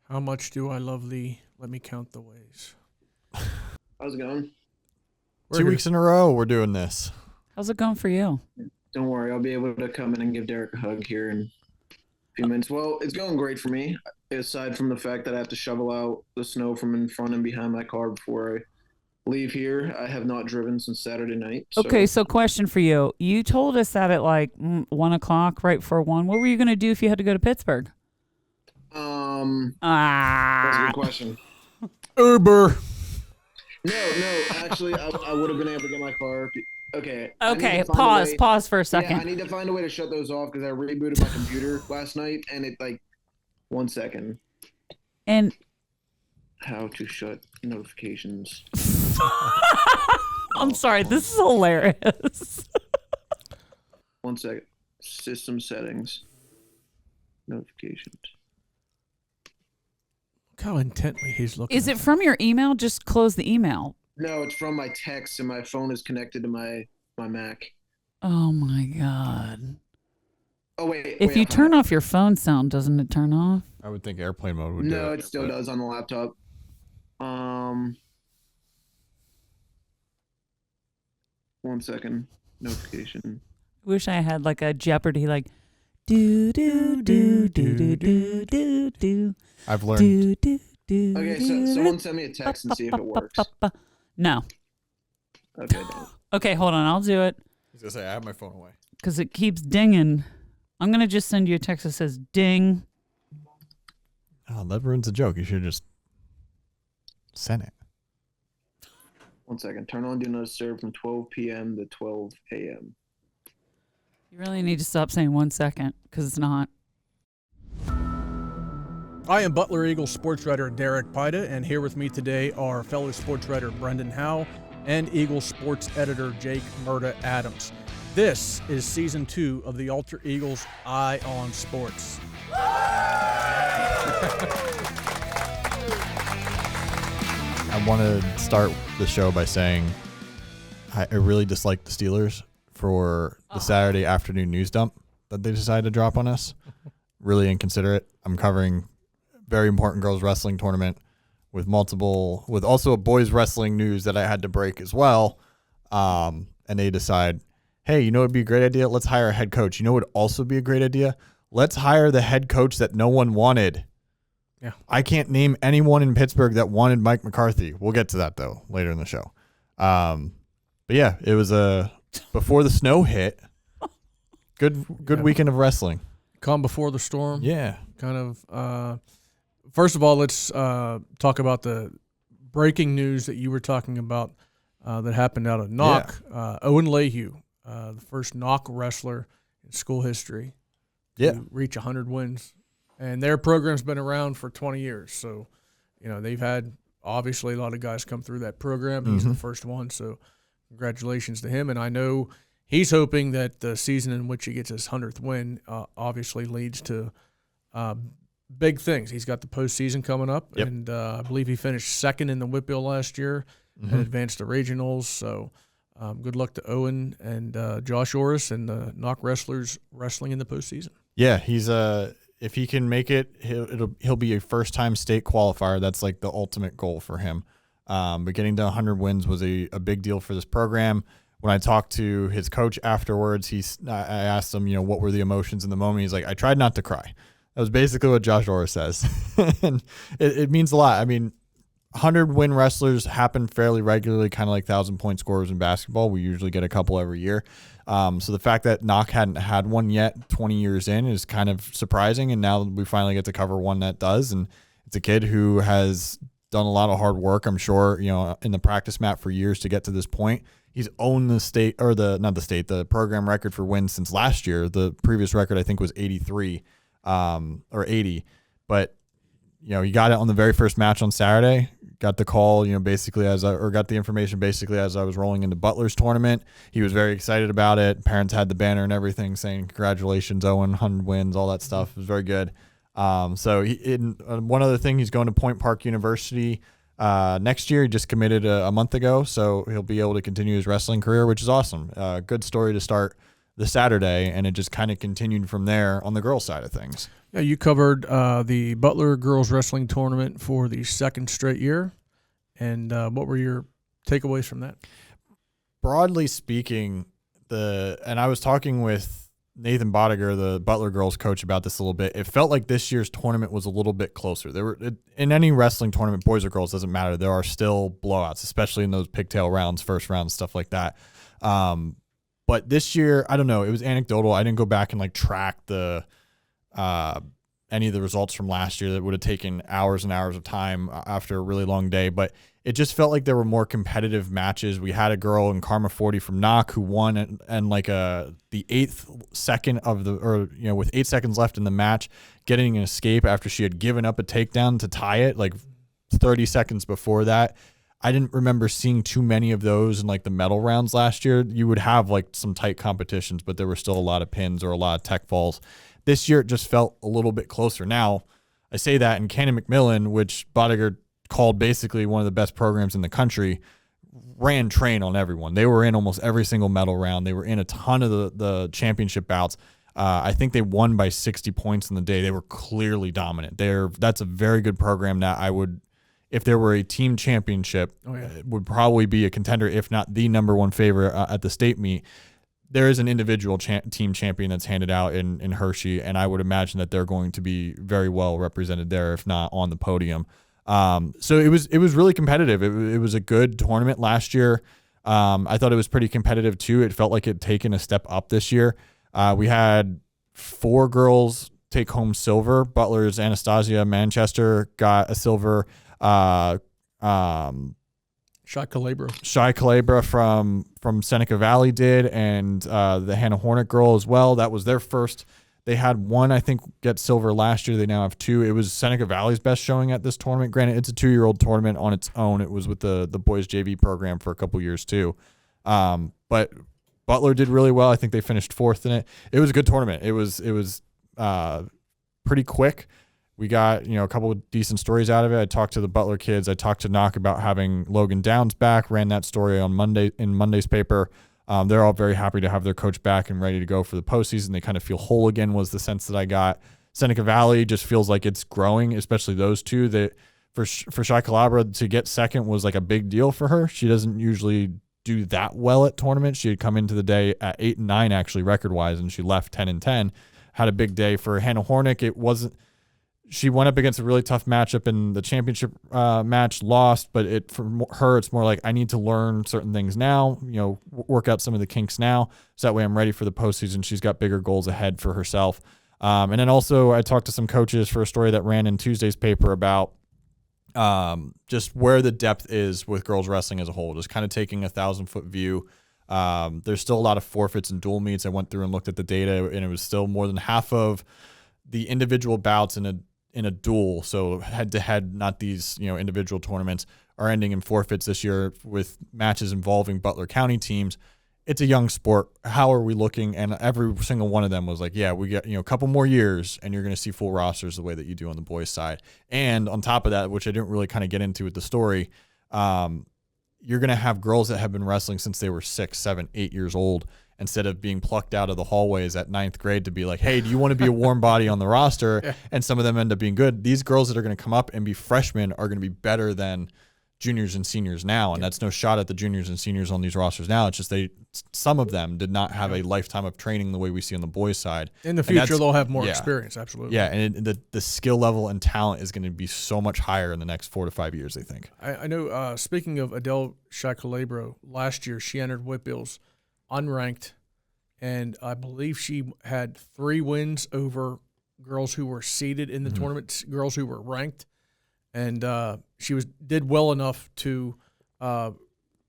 How much do I love thee? Let me count the ways. How's it going? 2 weeks in a row we're doing this. How's it going for you? Don't worry, I'll be able to come in and give Derek a hug here in a few minutes. Well, it's going great for me, aside from the fact that I have to shovel out the snow from in front and behind my car before I leave here. I have not driven since Saturday night. Okay, so question for you. You told us that at like 1 o'clock, right for 1. What were you going to do if you had to go to Pittsburgh? That's a good question. Uber. No, actually, I would have been able to get my car. Okay, pause for a second. Yeah, I need to find a way to shut those off because I rebooted my computer last night and it, 1 second. And how to shut notifications. I'm sorry, this is hilarious. 1 second. System settings. Notifications. Look how intently he's looking. Is it from your email? Just close the email. No, it's from my text, and my phone is connected to my Mac. Oh, my God. Oh, wait. If you turn off your phone sound, doesn't it turn off? I would think airplane mode would do it. No, it still does on the laptop. 1 second. Notification. Wish I had like a Jeopardy, like do do do do do do do do. I've learned. Okay, so someone send me a text and see if it works. No. Okay, don't. Okay, hold on. I'll do it. I was gonna say I have my phone away because it keeps dinging. I'm gonna just send you a text that says ding. Oh, that ruins the joke. You should have just sent it. 1 second. Turn on Do Not Disturb from 12 p.m. to 12 a.m. You really need to stop saying 1 second because it's not. I am Butler Eagles sports writer Derek Pida, and here with me today are fellow sports writer Brendan Howe and Eagles sports editor Jake Murda Adams. This is season 2 of the Alter Eagles Eye on Sports. I want to start the show by saying I really dislike the Steelers for the Saturday afternoon news dump that they decided to drop on us. Really inconsiderate. I'm covering a very important girls wrestling tournament with also a boys wrestling news that I had to break as well. And they decide, hey, you know what would be a great idea? Let's hire a head coach. You know what would also be a great idea? Let's hire the head coach that no one wanted. Yeah, I can't name anyone in Pittsburgh that wanted Mike McCarthy. We'll get to that, though, later in the show. But, yeah, it was before the snow hit. Good weekend of wrestling. Calm before the storm. Yeah. Kind of. First of all, let's talk about the breaking news that you were talking about that happened out of Knoch. Yeah. Owen Lehue, the first Knoch wrestler in school history to reach 100 wins. And their program's been around for 20 years. So, they've had, obviously, a lot of guys come through that program. He's the first one. So, congratulations to him. And I know he's hoping that the season in which he gets his 100th win obviously leads to big things. He's got the postseason coming up. Yep. And I believe he finished second in the Whitbill last year and advanced to regionals. So, good luck to Owen and Josh Orris and the Knoch wrestlers wrestling in the postseason. Yeah, he's if he can make it, he'll be a first-time state qualifier. That's like the ultimate goal for him. But getting to 100 wins was a big deal for this program. When I talked to his coach afterwards, I asked him, what were the emotions in the moment? He's like, I tried not to cry. That was basically what Josh Orris says. And it means a lot. I mean, 100-win wrestlers happen fairly regularly, kind of like 1,000-point scorers in basketball. We usually get a couple every year. So the fact that Knoch hadn't had one yet 20 years in is kind of surprising, and now we finally get to cover one that does. And it's a kid who has done a lot of hard work, I'm sure, in the practice mat for years to get to this point. He's owned the program record for wins since last year. The previous record, I think, was 83 or 80. But, he got it on the very first match on Saturday. Got the call, basically got the information basically as I was rolling into Butler's tournament. He was very excited about it. Parents had the banner and everything saying, congratulations, Owen, 100 wins, all that stuff. It was very good. So one other thing, he's going to Point Park University next year. He just committed a month ago, so he'll be able to continue his wrestling career, which is awesome. Good story to start the Saturday, and it just kind of continued from there on the girls' side of things. Yeah, you covered the Butler girls wrestling tournament for the second straight year. And what were your takeaways from that? Broadly speaking, and I was talking with Nathan Bodiger, the Butler girls coach, about this a little bit. It felt like this year's tournament was a little bit closer. In any wrestling tournament, boys or girls, doesn't matter. There are still blowouts, especially in those pigtail rounds, first round, stuff like that. But this year, I don't know. It was anecdotal. I didn't go back and track any of the results from last year. That would have taken hours and hours of time after a really long day. But it just felt like there were more competitive matches. We had a girl in Karma 40 from Knoch who won and the 8th second with 8 seconds left in the match, getting an escape after she had given up a takedown to tie it 30 seconds before that. I didn't remember seeing too many of those in the medal rounds last year. You would have some tight competitions, but there were still a lot of pins or a lot of tech falls. This year it just felt a little bit closer. Now, I say that, in Canon-McMillan, which Bodiger called basically one of the best programs in the country, ran train on everyone. They were in almost every single medal round. They were in a ton of the championship bouts. I think they won by 60 points in the day. They were clearly dominant. That's a very good program that I would, if there were a team championship, it would probably be a contender, if not the number one favorite at the state meet. There is an individual team champion that's handed out in Hershey, and I would imagine that they're going to be very well represented there, if not on the podium. So it was really competitive. It was a good tournament last year. I thought it was pretty competitive too. It felt like it had taken a step up this year. We had 4 girls take home silver. Butler's Anastasia Manchester got a silver. Shy Calabra from Seneca Valley did, and the Hannah Hornet girl as well. That was their first. They had one, I think, get silver last year. They now have 2. It was Seneca Valley's best showing at this tournament. Granted, it's a 2-year-old tournament on its own. It was with the boys JV program for a couple years too. But Butler did really well. I think they finished 4th in it. It was a good tournament. It was pretty quick. We got a couple of decent stories out of it. I talked to the Butler kids. I talked to Knoch about having Logan Downs back. Ran that story on Monday's paper. They're all very happy to have their coach back and ready to go for the postseason. They kind of feel whole again, was the sense that I got. Seneca Valley just feels like it's growing, especially those two. That for Shy Calabra to get second was a big deal for her. She doesn't usually do that well at tournaments. She had come into the day at 8-9 actually record wise, and she left 10-10. Had a big day. For Hannah Hornick, it wasn't. She went up against a really tough matchup in the championship match, lost, but for her, it's more like, I need to learn certain things now, work out some of the kinks now, so that way I'm ready for the postseason. She's got bigger goals ahead for herself. And then also I talked to some coaches for a story that ran in Tuesday's paper about just where the depth is with girls wrestling as a whole, just kind of taking a 1,000-foot view. There's still a lot of forfeits and dual meets. I went through and looked at the data, and it was still more than half of the individual bouts in a duel, so head-to-head, not these individual tournaments, are ending in forfeits this year with matches involving Butler County teams. It's a young sport. How are we looking? And every single one of them was like, yeah, we got a couple more years, and you're going to see full rosters the way that you do on the boys' side. And on top of that, which I didn't really kind of get into with the story, you're going to have girls that have been wrestling since they were 6, 7, 8 years old, instead of being plucked out of the hallways at 9th grade to be like, hey, do you want to be a warm body on the roster? Yeah. And some of them end up being good. These girls that are going to come up and be freshmen are going to be better than juniors and seniors now. And that's no shot at the juniors and seniors on these rosters now. It's just some of them did not have a lifetime of training the way we see on the boys' side. In the future, they'll have more experience, absolutely. Yeah, and the skill level and talent is going to be so much higher in the next 4 to 5 years, I think. I know, speaking of Adele Shacalabro, last year she entered Whitbills unranked, and I believe she had 3 wins over girls who were seeded in the tournament, girls who were ranked, and she did well enough to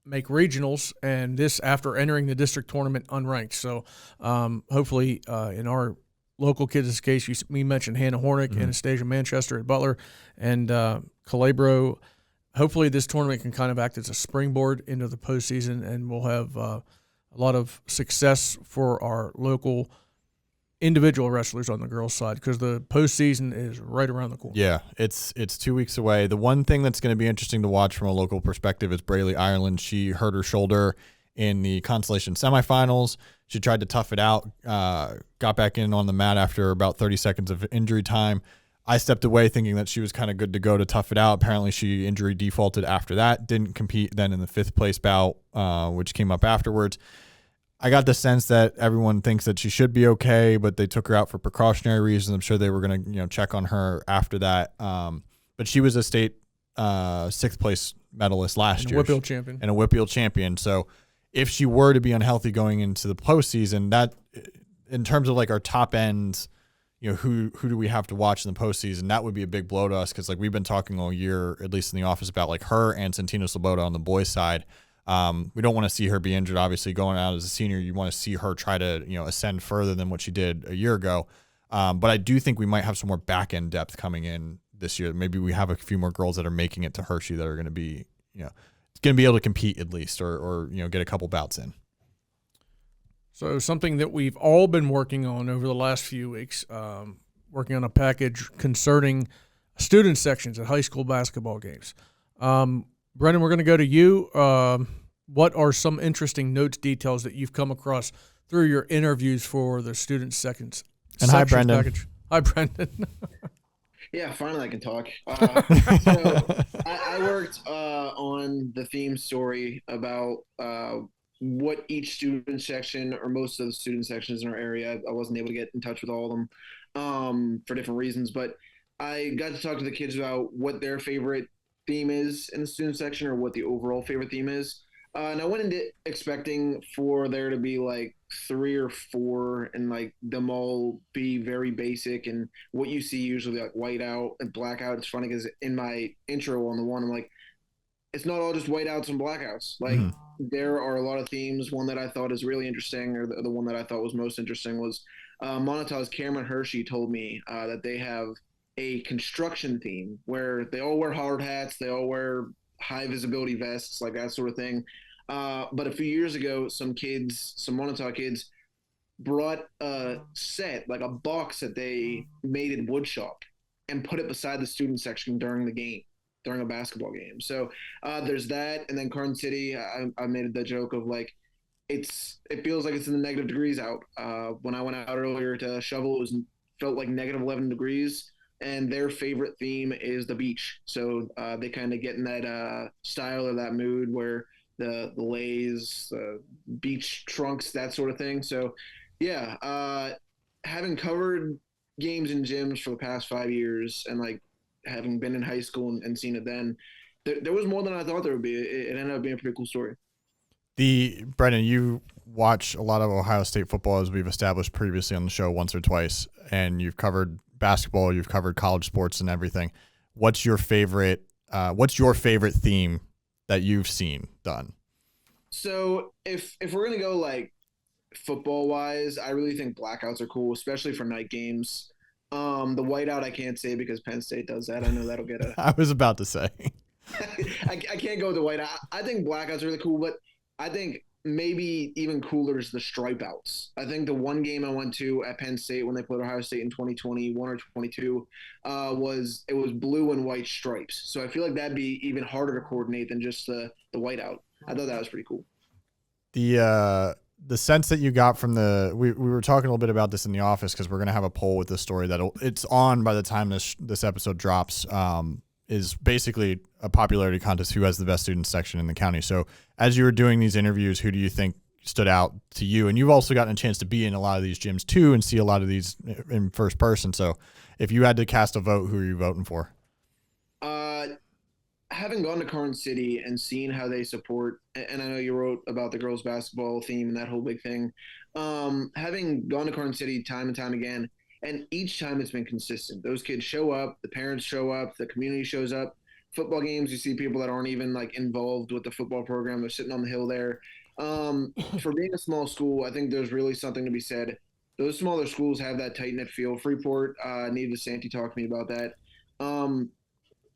make regionals, and this after entering the district tournament unranked. So hopefully in our local kids' case, we mentioned Hannah Hornick, Anastasia Manchester at Butler, and Calabro. Hopefully this tournament can kind of act as a springboard into the postseason, and we'll have a lot of success for our local individual wrestlers on the girls' side, because the postseason is right around the corner. Yeah, it's 2 weeks away. The one thing that's going to be interesting to watch from a local perspective is Braylee Ireland. She hurt her shoulder in the consolation semifinals. She tried to tough it out, got back in on the mat after about 30 seconds of injury time. I stepped away thinking that she was kind of good to go to tough it out. Apparently she injury defaulted after that, didn't compete then in the 5th place bout, which came up afterwards. I got the sense that everyone thinks that she should be okay, but they took her out for precautionary reasons. I'm sure they were going to, check on her after that. But she was a state 6th place medalist last year. Whitfield champion. And a Whitfield champion. So if she were to be unhealthy going into the postseason, that in terms of like our top end, who do we have to watch in the postseason? That would be a big blow to us because like we've been talking all year, at least in the office, about like her and Santino Sloboda on the boys' side. We don't want to see her be injured. Obviously, going out as a senior, you want to see her try to ascend further than what she did a year ago. But I do think we might have some more back end depth coming in this year. Maybe we have a few more girls that are making it to Hershey that are going to be going to be able to compete at least, or get a couple bouts in. So something that we've all been working on over the last few weeks, working on a package concerning student sections at high school basketball games. Brendan, we're going to go to you. What are some interesting notes, details that you've come across through your interviews for the student sections? And hi, Brendan. Package? Hi, Brendan. Yeah, finally I can talk. I worked on the theme story about what each student section or most of the student sections in our area. I wasn't able to get in touch with all of them for different reasons, but I got to talk to the kids about what their favorite theme is in the student section or what the overall favorite theme is. And I went into expecting for there to be like 3 or 4 and like them all be very basic and what you see usually like whiteout and blackout. It's funny because in my intro on the one, I'm like, it's not all just whiteouts and blackouts. Like there are a lot of themes. One that I thought is really interesting, or the one that I thought was most interesting was Montauk's Cameron Hershey told me that they have a construction theme where they all wear hard hats, they all wear high visibility vests, like that sort of thing. But a few years ago, some Montauk kids brought a set, like a box that they made in woodshop and put it beside the student section during a basketball game. So there's that. And then Karns City, I made the joke of like, it feels like it's in the negative degrees out. When I went out earlier to shovel, felt like negative 11 degrees. And their favorite theme is the beach. So they kind of get in that style or that mood where the lays, the beach trunks, that sort of thing. So, yeah, having covered games in gyms for the past 5 years and, like, having been in high school and seen it then, there was more than I thought there would be. It ended up being a pretty cool story. Brendan, you watch a lot of Ohio State football, as we've established previously on the show once or twice, and you've covered basketball, you've covered college sports and everything. What's your favorite theme that you've seen done? So if we're gonna go like football wise, I really think blackouts are cool, especially for night games. The whiteout I can't say because Penn State does that. I know that'll get a I was about to say. I can't go with the whiteout. I think blackouts are really cool, but I think maybe even cooler is the stripe outs. I think the one game I went to at Penn State when they played Ohio State in 2021 or 22 was blue and white stripes. So I feel like that'd be even harder to coordinate than just the whiteout. I thought that was pretty cool. The sense that you got from we were talking a little bit about this in the office because we're going to have a poll with this story that it's on by the time this episode drops, is basically a popularity contest, who has the best student section in the county. So as you were doing these interviews, who do you think stood out to you? And you've also gotten a chance to be in a lot of these gyms too and see a lot of these in first person. So if you had to cast a vote, who are you voting for? Having gone to Karns City and seen how they support, and I know you wrote about the girls basketball theme and that whole big thing, having gone to Karns City time and time again, and each time it's been consistent. Those kids show up, the parents show up, the community shows up. Football games, you see people that aren't even like involved with the football program. They're sitting on the hill there. For being a small school, I think there's really something to be said. Those smaller schools have that tight-knit feel. Freeport, Neva DeSanti talked to me about that.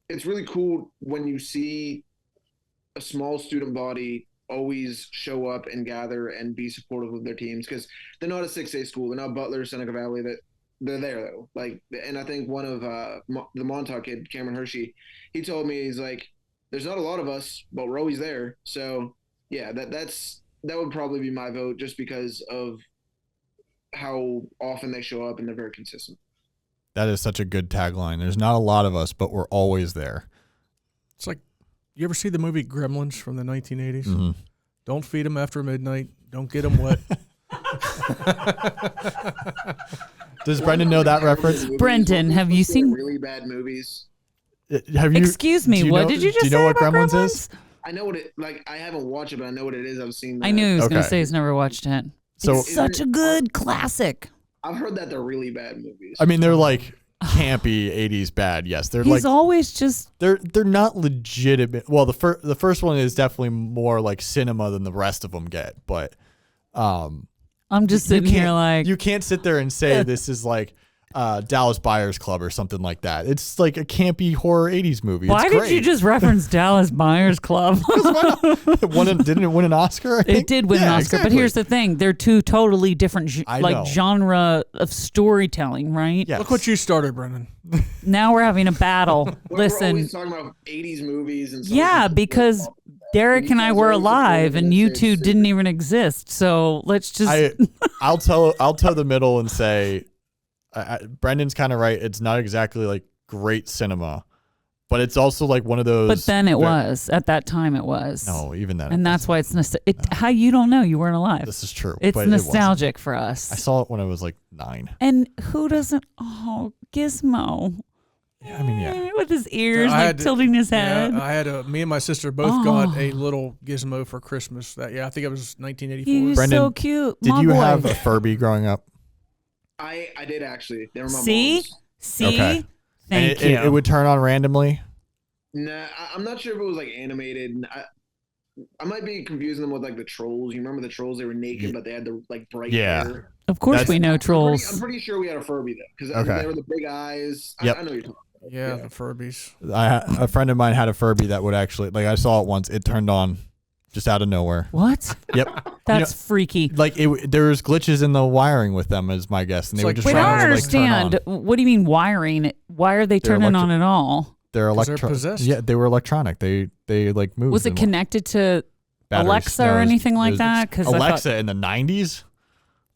It's really cool when you see a small student body always show up and gather and be supportive of their teams, because they're not a 6A school. They're not Butler, Seneca Valley. That they're there though. Like, and I think one of the Montauk kid, Cameron Hershey, he told me, he's like, there's not a lot of us, but we're always there. So yeah, that's that would probably be my vote, just because of how often they show up and they're very consistent. That is such a good tagline. There's not a lot of us, but we're always there. It's like, you ever see the movie Gremlins from the 1980s? Mm-hmm. Don't feed them after midnight. Don't get them wet. Does Brendan know that reference? Brendan, have you seen really bad movies? Have you? Excuse me, what did you just say? Do you know what about Gremlins is? I know what it like. I haven't watched it, but I know what it is. I've seen that. I knew he was going to Okay. say he's never watched it. So It's such a good classic. I've heard that they're really bad movies. I mean, they're like campy 80s bad. Yes, they're He's like always just they're not legitimate. Well, the first one is definitely more like cinema than the rest of them get. But I'm just you sitting here can't- like you can't sit there and say this is like Dallas Buyers Club or something like that. It's like a campy horror 80s movie. why it's did you just reference Dallas Buyers Club? didn't it win an Oscar? I think? It did win an Yeah, Oscar, but exactly. here's the thing: they're two totally different I know. genre of storytelling, right? Yes. Look what you started, Brendan. Now we're having a battle. We're Listen, always talking about 80s movies and stuff. yeah, because Derek and I were alive, and you two didn't even exist. So let's just. I'll toe the middle and say, Brendan's kind of right. It's not exactly like great cinema, but it's also like one of those. But then it was at that time. It was. No, even then. And that's why it's how you don't know you weren't alive. This is true. It's but it wasn't. nostalgic for us. I saw it when I was like 9. And who doesn't? Oh, Gizmo. Yeah, I mean, yeah. With his ears I like had to- tilting his head. Yeah, I had me and my sister both got a little gizmo for Christmas. I think it was 1984. He was Brendan, so cute. Did My you boy. have a Furby growing up? I did actually. They were my See? mom's. See? Okay. Thank And you. it would turn on randomly. Nah, I'm not sure if it was like animated. I might be confusing them with like the trolls. You remember the trolls? They were naked, but they had the like bright Yeah. hair. Of course That's- we know I'm trolls. pretty sure we had a Furby though, because Okay. they were the big eyes. Yep. I know you're talking about. Yeah, the Furbies. A friend of mine had a Furby that would actually, like, I saw it once. It turned on just out of nowhere. What? Yep. That's freaky. Like there was glitches in the wiring with them, is my guess, and they It's would like- just Wait, I try don't to like turn understand. on. What do you mean wiring? Why are they They're turning on at all? They're 'Cause they're electronic. possessed. Yeah, they were electronic. They like moved. Was it and connected to batteries. Alexa No, or it was- anything it like was that? Because Alexa in the 90s.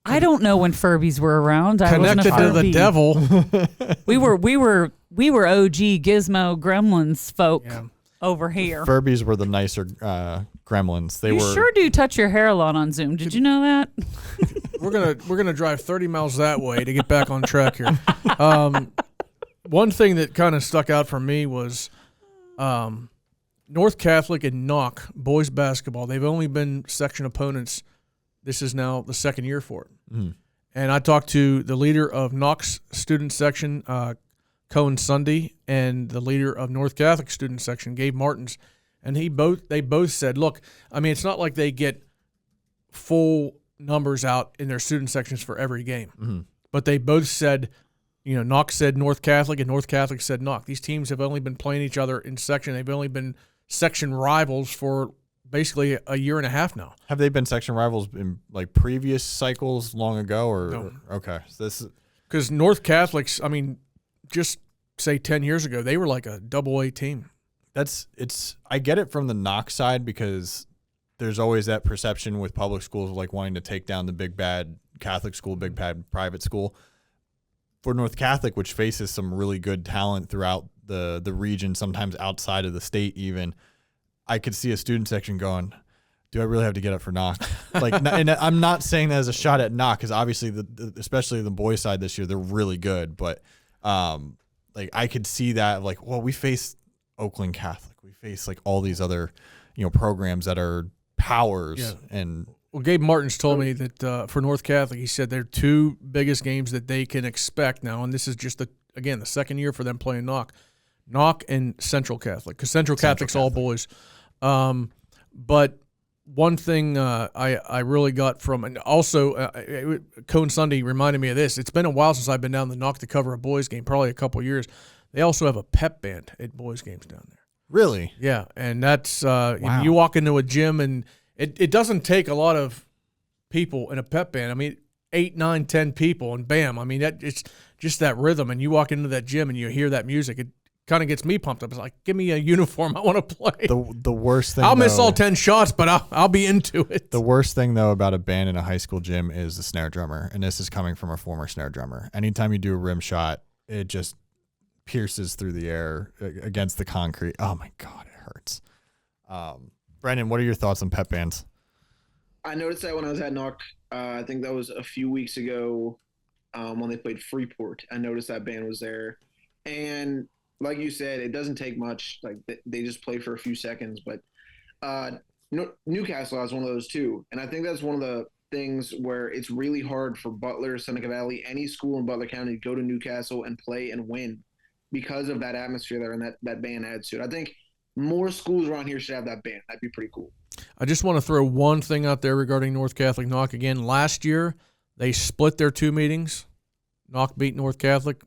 I don't know when Furbies were around. I wasn't Connected a to the Furby. devil. We were OG Gizmo Gremlins folk Yeah. over here. Furbies were the nicer gremlins. They You were sure do touch your hair a lot on Zoom. Did you know that? We're gonna drive 30 miles that way to get back on track here. One thing that kind of stuck out for me was North Catholic and Knoch boys basketball. They've only been section opponents. This is now the second year for it. Mm. And I talked to the leader of Knoch's student section, Cohen Sunday, and the leader of North Catholic student section, Gabe Martins, and they both said, look, I mean, it's not like they get full numbers out in their student sections for every game, Mhm. but they both said, Knoch said North Catholic and North Catholic said Knoch. These teams have only been playing each other in section. They've only been section rivals for basically a year and a half now. Have they been section rivals in like previous cycles long ago, or No. okay? So this is Because North Catholics, I mean, just say 10 years ago, they were like a AA team. I get it from the Knox side, because there's always that perception with public schools like wanting to take down the big bad Catholic school, big bad private school. For North Catholic, which faces some really good talent throughout the region, sometimes outside of the state even, I could see a student section going, do I really have to get up for Knoch? Like, and I'm not saying that as a shot at Knoch, because obviously especially the boys side this year, they're really good, but like I could see that, like, well, we face Oakland Catholic, we face like all these other programs that are powers. Yeah. And Well, Gabe Martins told me that for North Catholic, he said their two biggest games that they can expect now, and this is just the second year for them playing Knoch and Central Catholic, because Central Catholic's all boys. But one thing I really got from, and also Cone Sunday reminded me of this. It's been a while since I've been down to Knoch to cover a boys game, probably a couple years. They also have a pep band at boys games down there. really, Yeah, and that's Wow. you walk into a gym and it doesn't take a lot of people in a pep band. I mean, 8, 9, 10 people, and bam! I mean, it's just that rhythm, and you walk into that gym and you hear that music. kind of gets me pumped up. It's like, give me a uniform. I want to play. The worst thing. I'll miss all 10 shots, but I'll be into it. The worst thing though about a band in a high school gym is the snare drummer, and this is coming from a former snare drummer. Anytime you do a rim shot, it just pierces through the air against the concrete. Oh my God, it hurts. Brendan, what are your thoughts on pep bands? I noticed that when I was at Knoch, I think that was a few weeks ago when they played Freeport. I noticed that band was there. And like you said, it doesn't take much. Like they just play for a few seconds. But Newcastle has one of those too. And I think that's one of the things where it's really hard for Butler, Seneca Valley, any school in Butler County to go to Newcastle and play and win because of that atmosphere there and that band adds to it. I think more schools around here should have that band. That'd be pretty cool. I just want to throw one thing out there regarding North Catholic Knoch. Again, last year they split their 2 meetings. Knoch beat North Catholic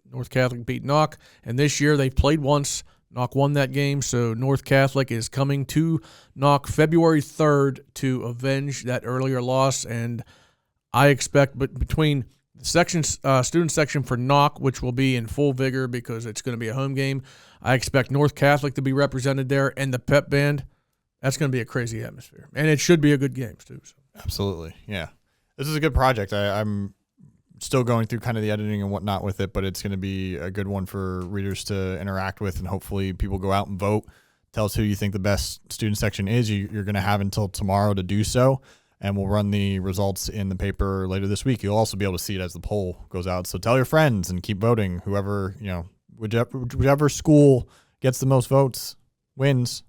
beat Knoch, and this year they played once. Knoch won that game, so North Catholic is coming to Knoch February 3rd to avenge that earlier loss, and I expect between the student section for Knoch, which will be in full vigor because it's going to be a home game, I expect North Catholic to be represented there, and the pep band. That's going to be a crazy atmosphere, and it should be a good game too. So. Absolutely, yeah. This is a good project. I'm still going through kind of the editing and whatnot with it, but it's going to be a good one for readers to interact with, and hopefully people go out and vote. Tell us who you think the best student section is. You're going to have until tomorrow to do so, and we'll run the results in the paper later this week. You'll also be able to see it as the poll goes out. So tell your friends and keep voting. Whoever, whichever school gets the most votes wins.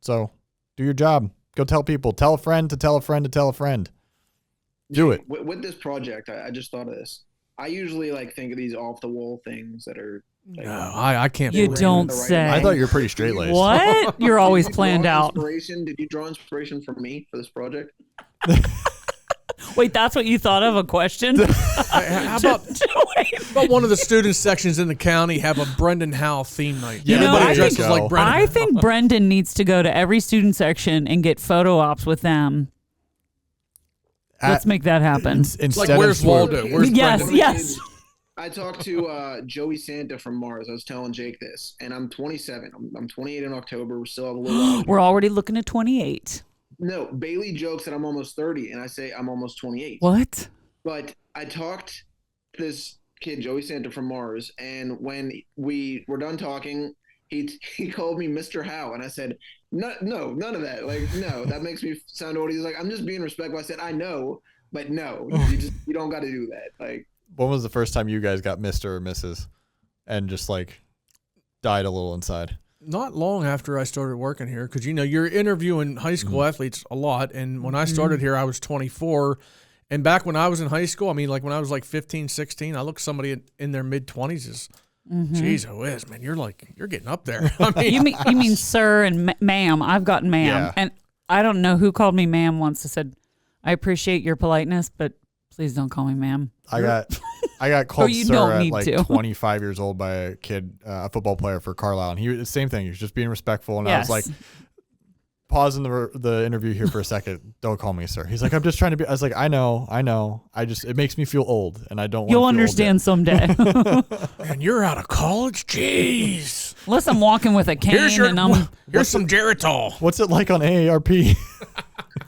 So do your job. Go tell people. Tell a friend to tell a friend to tell a friend. Do it. With this project, I just thought of this. I usually think of these off the wall things that are. No, I can't. You don't say. I thought you were pretty straight laced. What? You're always planned out. Did you draw inspiration from me for this project? Wait, that's what you thought of a question? How about one of the student sections in the county have a Brendan Howe theme night? Yeah, everybody dresses like Brendan. I think Brendan needs to go to every student section and get photo ops with them. Let's make that happen. It's like, where's Waldo? Where's Brendan? Yes. I talked to Joey Santa from Mars. I was telling Jake this, and I'm 27. I'm 28 in October. We're still have a little while. We're already looking at 28. No, Bailey jokes that I'm almost 30, and I say I'm almost 28. What? But I talked to this kid, Joey Santa from Mars, and when we were done talking, he called me Mr. Howe, and I said, no, none of that. No, that makes me sound old. He's like, I'm just being respectful. I said, I know, but no, you don't got to do that. When was the first time you guys got Mr. or Mrs. and just died a little inside? Not long after I started working here, because you're interviewing high school athletes a lot, and when I started here, I was 24, and back when I was in high school, when I was 15, 16, I looked somebody in their mid 20s as, geez, whiz, man, you're getting up there. You mean sir and ma'am? I've gotten ma'am, yeah. And I don't know who called me ma'am once. I said, I appreciate your politeness, but please don't call me ma'am. I got called you sir don't at need to. 25 years old by a kid, a football player for Carlisle, and he was the same thing. He was just being respectful, and Yes. I was pausing the interview here for a second. Don't call me sir. He's like, I'm just trying to be. I was like, I know. It makes me feel old, and I don't want. You'll understand someday. Man, you're out of college? Jeez. Unless I'm walking with a cane Here's some Geritol. What's it like on AARP?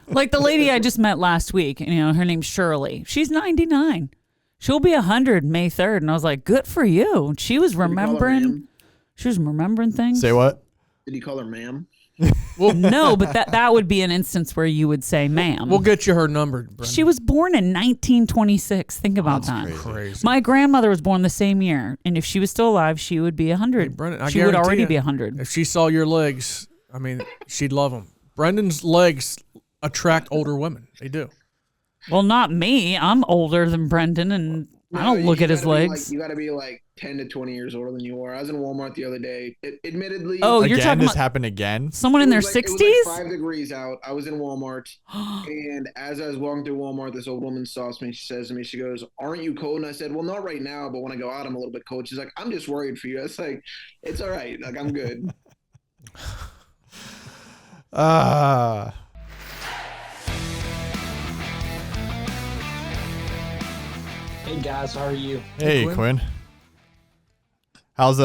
like the lady I just met last week, her name's Shirley. She's 99. She'll be 100 May 3rd. And I was like, good for you. And she was remembering. She was remembering things. Say what? Did he call her ma'am? Well, no, but that would be an instance where you would say ma'am. We'll get you her number, Brendan. She was born in 1926. Think about that. Crazy. My grandmother was born the same year, and if she was still alive, she would be 100. Hey, Brendan, she would already be 100. If she saw your legs, she'd love them. Brendan's legs attract older women. They do. Well, not me. I'm older than Brendan, and I don't look at his legs. You got to be 10 to 20 years older than you are. I was in Walmart the other day. Admittedly. Oh, you're again, talking this about happened again? Someone in their 60s? It was 5 degrees out. I was in Walmart. And as I was walking through Walmart, this old woman stops me. She says to me, she goes, aren't you cold? And I said, well, not right now, but when I go out, I'm a little bit cold. She's like, I'm just worried for you. I was like, it's all right. I'm good. Hey guys, how are you? Hey, Quinn. Quinn. How's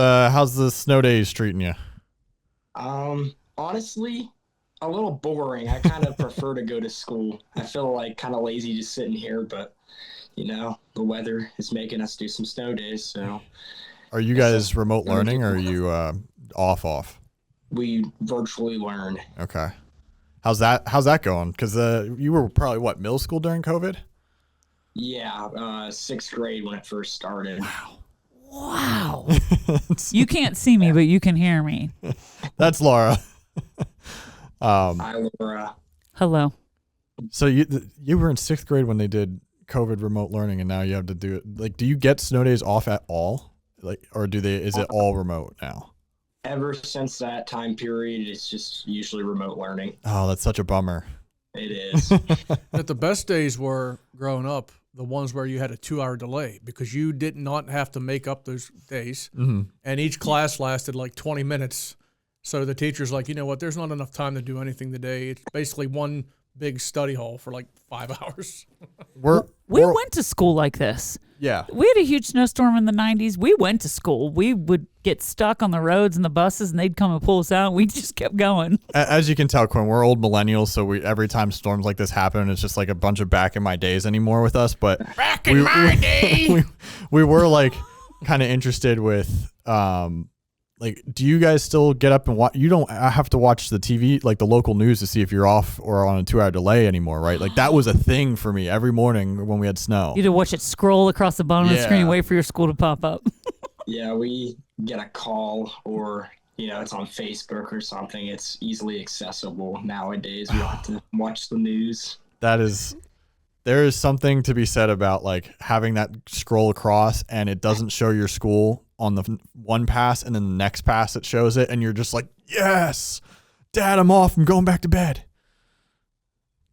the snow days treating you? Honestly, a little boring. I kind of prefer to go to school. I feel like kind of lazy just sitting here, but the weather is making us do some snow days. So, are you guys remote learning, or are you off? We virtually learn. Okay. How's that going? Because you were probably middle school during COVID? Yeah, 6th grade when it first started. Wow. You can't see me, but you can hear me. That's Laura. Hi, Laura. Hello. So you were in 6th grade when they did COVID remote learning, and now you have to do it. Like, do you get snow days off at all? Like, or is it all remote now? Ever since that time period, it's just usually remote learning. Oh, that's such a bummer. It is. But the best days were growing up, the ones where you had a 2-hour delay because you did not have to make up those days. Mm-hmm. And each class lasted like 20 minutes. So the teacher's like, you know what, there's not enough time to do anything today. It's basically one big study hall for like 5 hours. We went to school like this. Yeah. We had a huge snowstorm in the 90s. We went to school. We would get stuck on the roads and the buses, and they'd come and pull us out. We just kept going. As you can tell, Quinn, we're old millennials, so every time storms like this happen, it's just like a bunch of back in my days anymore with us. But Back in my day! We were like kind of interested with like, do you guys still get up and watch? You don't have to watch the TV, like the local news, to see if you're off or on a 2-hour delay anymore, right? Like, that was a thing for me every morning when we had snow. You had to watch it scroll across the bottom of the screen and wait for your school to pop up. Yeah, we get a call or, it's on Facebook or something. It's easily accessible nowadays. We don't have to watch the news. There is something to be said about like having that scroll across and it doesn't show your school on the one pass, and then the next pass it shows it, and you're just like, yes, Dad, I'm off. I'm going back to bed.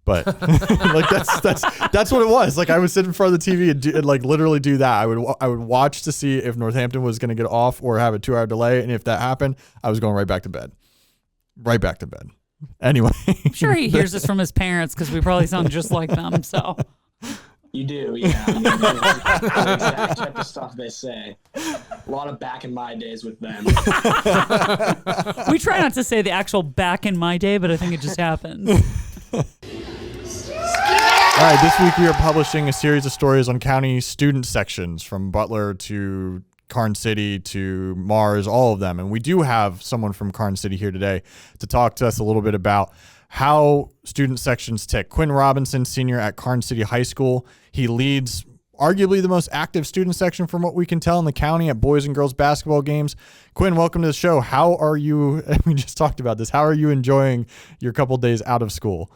But like that's what it was. Like, I would sit in front of the TV and like literally do that. I would watch to see if Northampton was going to get off or have a 2-hour delay, and if that happened, I was going right back to bed. Anyway, I'm sure he hears this from his parents because we probably sound just like them. So you do, yeah. The exact type of stuff they say. A lot of back in my days with them. We try not to say the actual back in my day, but I think it just happens. All right, this week we are publishing a series of stories on county student sections from Butler to Karns City to Mars, all of them. And we do have someone from Karns City here today to talk to us a little bit about how student sections tick. Quinn Robinson, senior at Karns City High School. He leads arguably the most active student section from what we can tell in the county at boys and girls basketball games. Quinn, welcome to the show. How are you? We just talked about this. How are you enjoying your couple days out of school?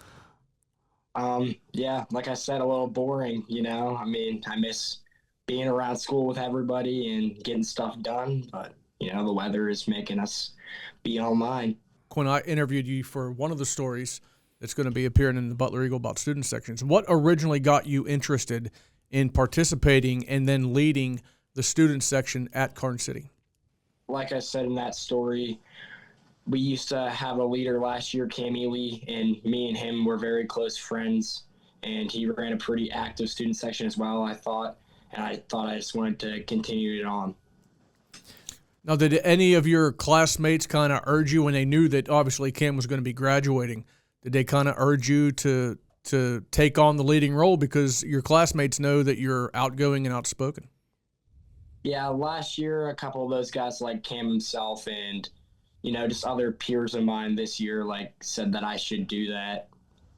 Yeah, like I said, a little boring, I mean, I miss being around school with everybody and getting stuff done, but, the weather is making us be online. Quinn, I interviewed you for one of the stories that's going to be appearing in the Butler Eagle about student sections. What originally got you interested in participating and then leading the student section at Karns City? Like I said in that story, we used to have a leader last year, Cam Ely, and me and him were very close friends, and he ran a pretty active student section as well, I thought I just wanted to continue it on. Now, did any of your classmates kind of urge you when they knew that obviously Cam was going to be graduating? Did they kind of urge you to take on the leading role because your classmates know that you're outgoing and outspoken? Yeah, last year, a couple of those guys like Cam himself and, just other peers of mine this year, said that I should do that.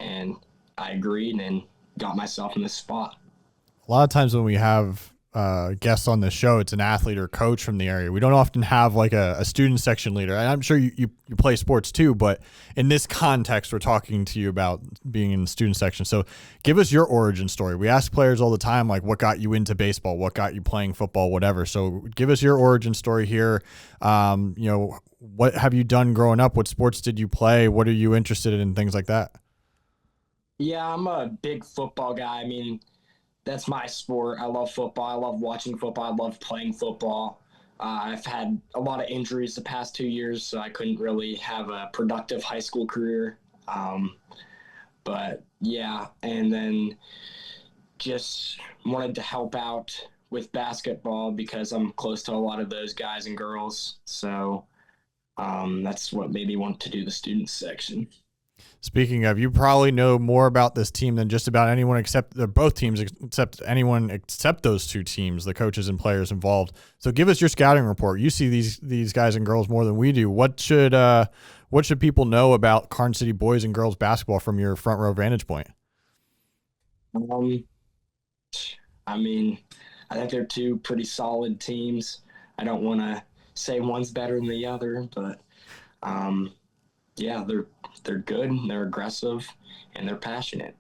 And I agreed and got myself in this spot. A lot of times when we have guests on the show, it's an athlete or coach from the area. We don't often have like a student section leader. And I'm sure you play sports too, but in this context, we're talking to you about being in the student section. So give us your origin story. We ask players all the time, like, what got you into baseball? What got you playing football? Whatever. So give us your origin story here. What have you done growing up? What sports did you play? What are you interested in? Things like that. Yeah, I'm a big football guy. I mean, that's my sport. I love football. I love watching football. I love playing football. I've had a lot of injuries the past 2 years, so I couldn't really have a productive high school career. But yeah, and then just wanted to help out with basketball because I'm close to a lot of those guys and girls. So that's what made me want to do the student section. Speaking of, you probably know more about this team than just about anyone except both teams, except anyone except those two teams, the coaches and players involved. So give us your scouting report. You see these guys and girls more than we do. What should people know about Karns City boys and girls basketball from your front row vantage point? I mean, I think they're two pretty solid teams. I don't want to say one's better than the other, but yeah, they're good, they're aggressive, and they're passionate.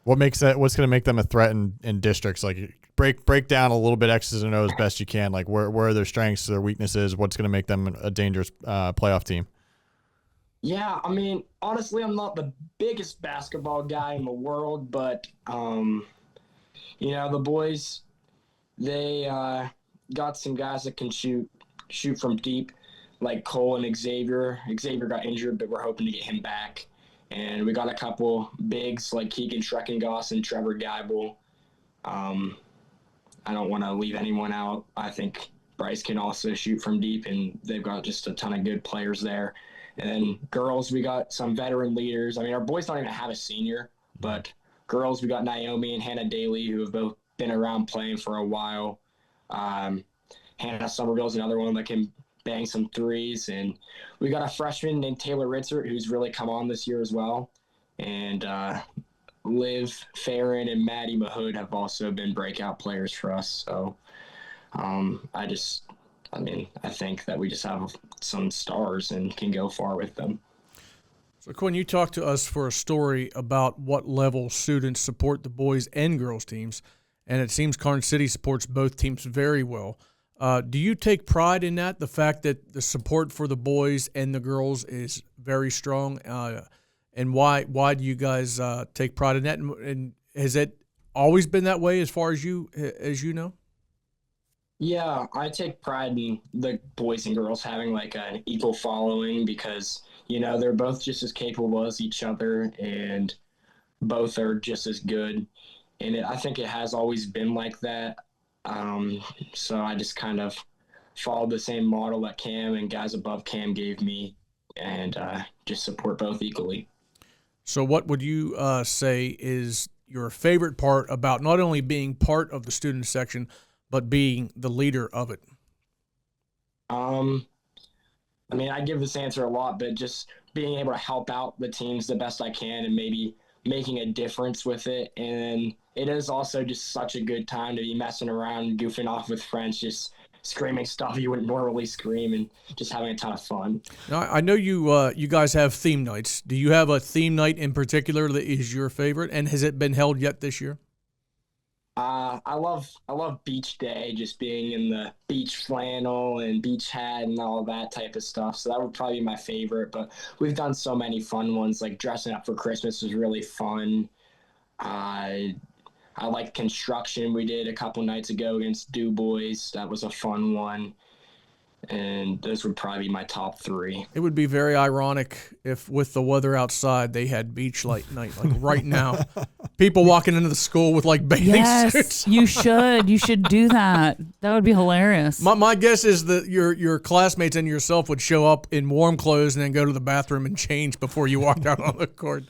What's going to make them a threat in districts? Like break down a little bit X's and O's best you can. Like where are their strengths, their weaknesses? What's going to make them a dangerous playoff team? Yeah, I mean, honestly, I'm not the biggest basketball guy in the world, but the boys, they got some guys that can shoot from deep, like Cole and Xavier. Xavier got injured, but we're hoping to get him back. And we got a couple bigs like Keegan Schreckengoss and Trevor Geibel. I don't want to leave anyone out. I think Bryce can also shoot from deep, and they've got just a ton of good players there. And then girls, we got some veteran leaders. I mean, our boys don't even have a senior, but girls, we got Naomi and Hannah Daly, who have both been around playing for a while. Hannah Somerville's another one that can bang some threes. And we got a freshman named Taylor Ritzert, who's really come on this year as well. And Liv Farron and Maddie Mahood have also been breakout players for us. So I think that we just have some stars and can go far with them. So, Quinn, you talked to us for a story about what level students support the boys and girls teams, and it seems Karns City supports both teams very well. Do you take pride in that, the fact that the support for the boys and the girls is very strong? And why do you guys take pride in that? And has it always been that way as far as you know? Yeah, I take pride in the boys and girls having like an equal following because, they're both just as capable as each other and both are just as good. And I think it has always been like that. So I just kind of followed the same model that Cam and guys above Cam gave me and just support both equally. So what would you say is your favorite part about not only being part of the student section, but being the leader of it? I give this answer a lot, but just being able to help out the teams the best I can and maybe making a difference with it. And it is also just such a good time to be messing around, goofing off with friends, just screaming stuff you wouldn't normally scream and just having a ton of fun. Now, I know you guys have theme nights. Do you have a theme night in particular that is your favorite, and has it been held yet this year? I love beach day, just being in the beach flannel and beach hat and all that type of stuff. So that would probably be my favorite, but we've done so many fun ones, like dressing up for Christmas was really fun. I like construction we did a couple nights ago against Du Bois. That was a fun one. And those would probably be my top three. It would be very ironic if with the weather outside they had beach light night, like right now. People walking into the school with like bathing suits. You should. You should do that. That would be hilarious. My guess is that your classmates and yourself would show up in warm clothes and then go to the bathroom and change before you walked out on the court.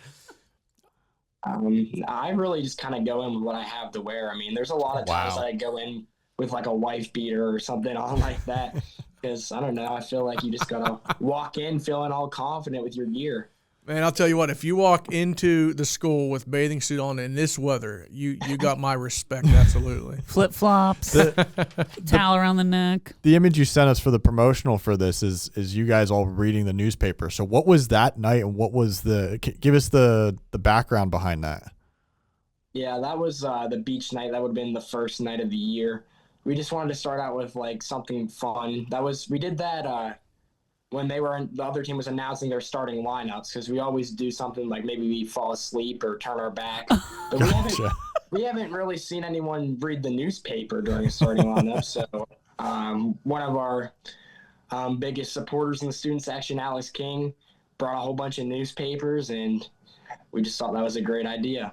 I really just kind of go in with what I have to wear. I mean, there's a lot of times that I go in with like a wife beater or something on like that. Because, I don't know, I feel like you just got to walk in feeling all confident with your gear. Man, I'll tell you what, if you walk into the school with bathing suit on in this weather, you got my respect, absolutely. Flip-flops, towel around the neck. The image you sent us for the promotional for this is you guys all reading the newspaper. So what was that night and what was give us the background behind that? Yeah, that was the beach night. That would have been the first night of the year. We just wanted to start out with like something fun. We did that when the other team was announcing their starting lineups, because we always do something like maybe we fall asleep or turn our back. But we haven't really seen anyone read the newspaper during a starting lineup. So one of our biggest supporters in the student section, Alex King, brought a whole bunch of newspapers, and we just thought that was a great idea.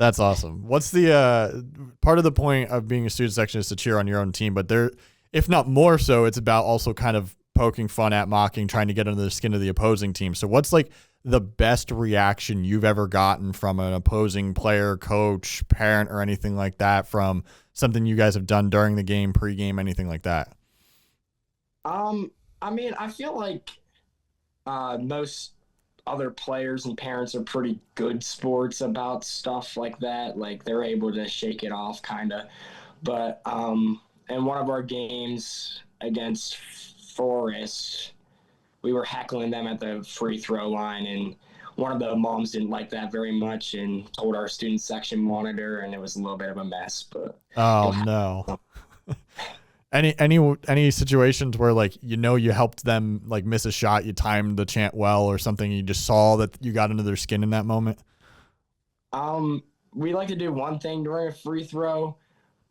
That's awesome. What's the part of the point of being a student section is to cheer on your own team, but there, if not more so, it's about also kind of poking fun at, mocking, trying to get under the skin of the opposing team. So what's like the best reaction you've ever gotten from an opposing player, coach, parent, or anything like that from something you guys have done during the game, pregame, anything like that? I mean, I feel like most other players and parents are pretty good sports about stuff like that. Like they're able to shake it off kind of. But in one of our games against Forest, we were heckling them at the free throw line, and one of the moms didn't like that very much and told our student section monitor, and it was a little bit of a mess. But no. Any situations where like you helped them like miss a shot, you timed the chant well or something, you just saw that you got into their skin in that moment? We like to do one thing during a free throw.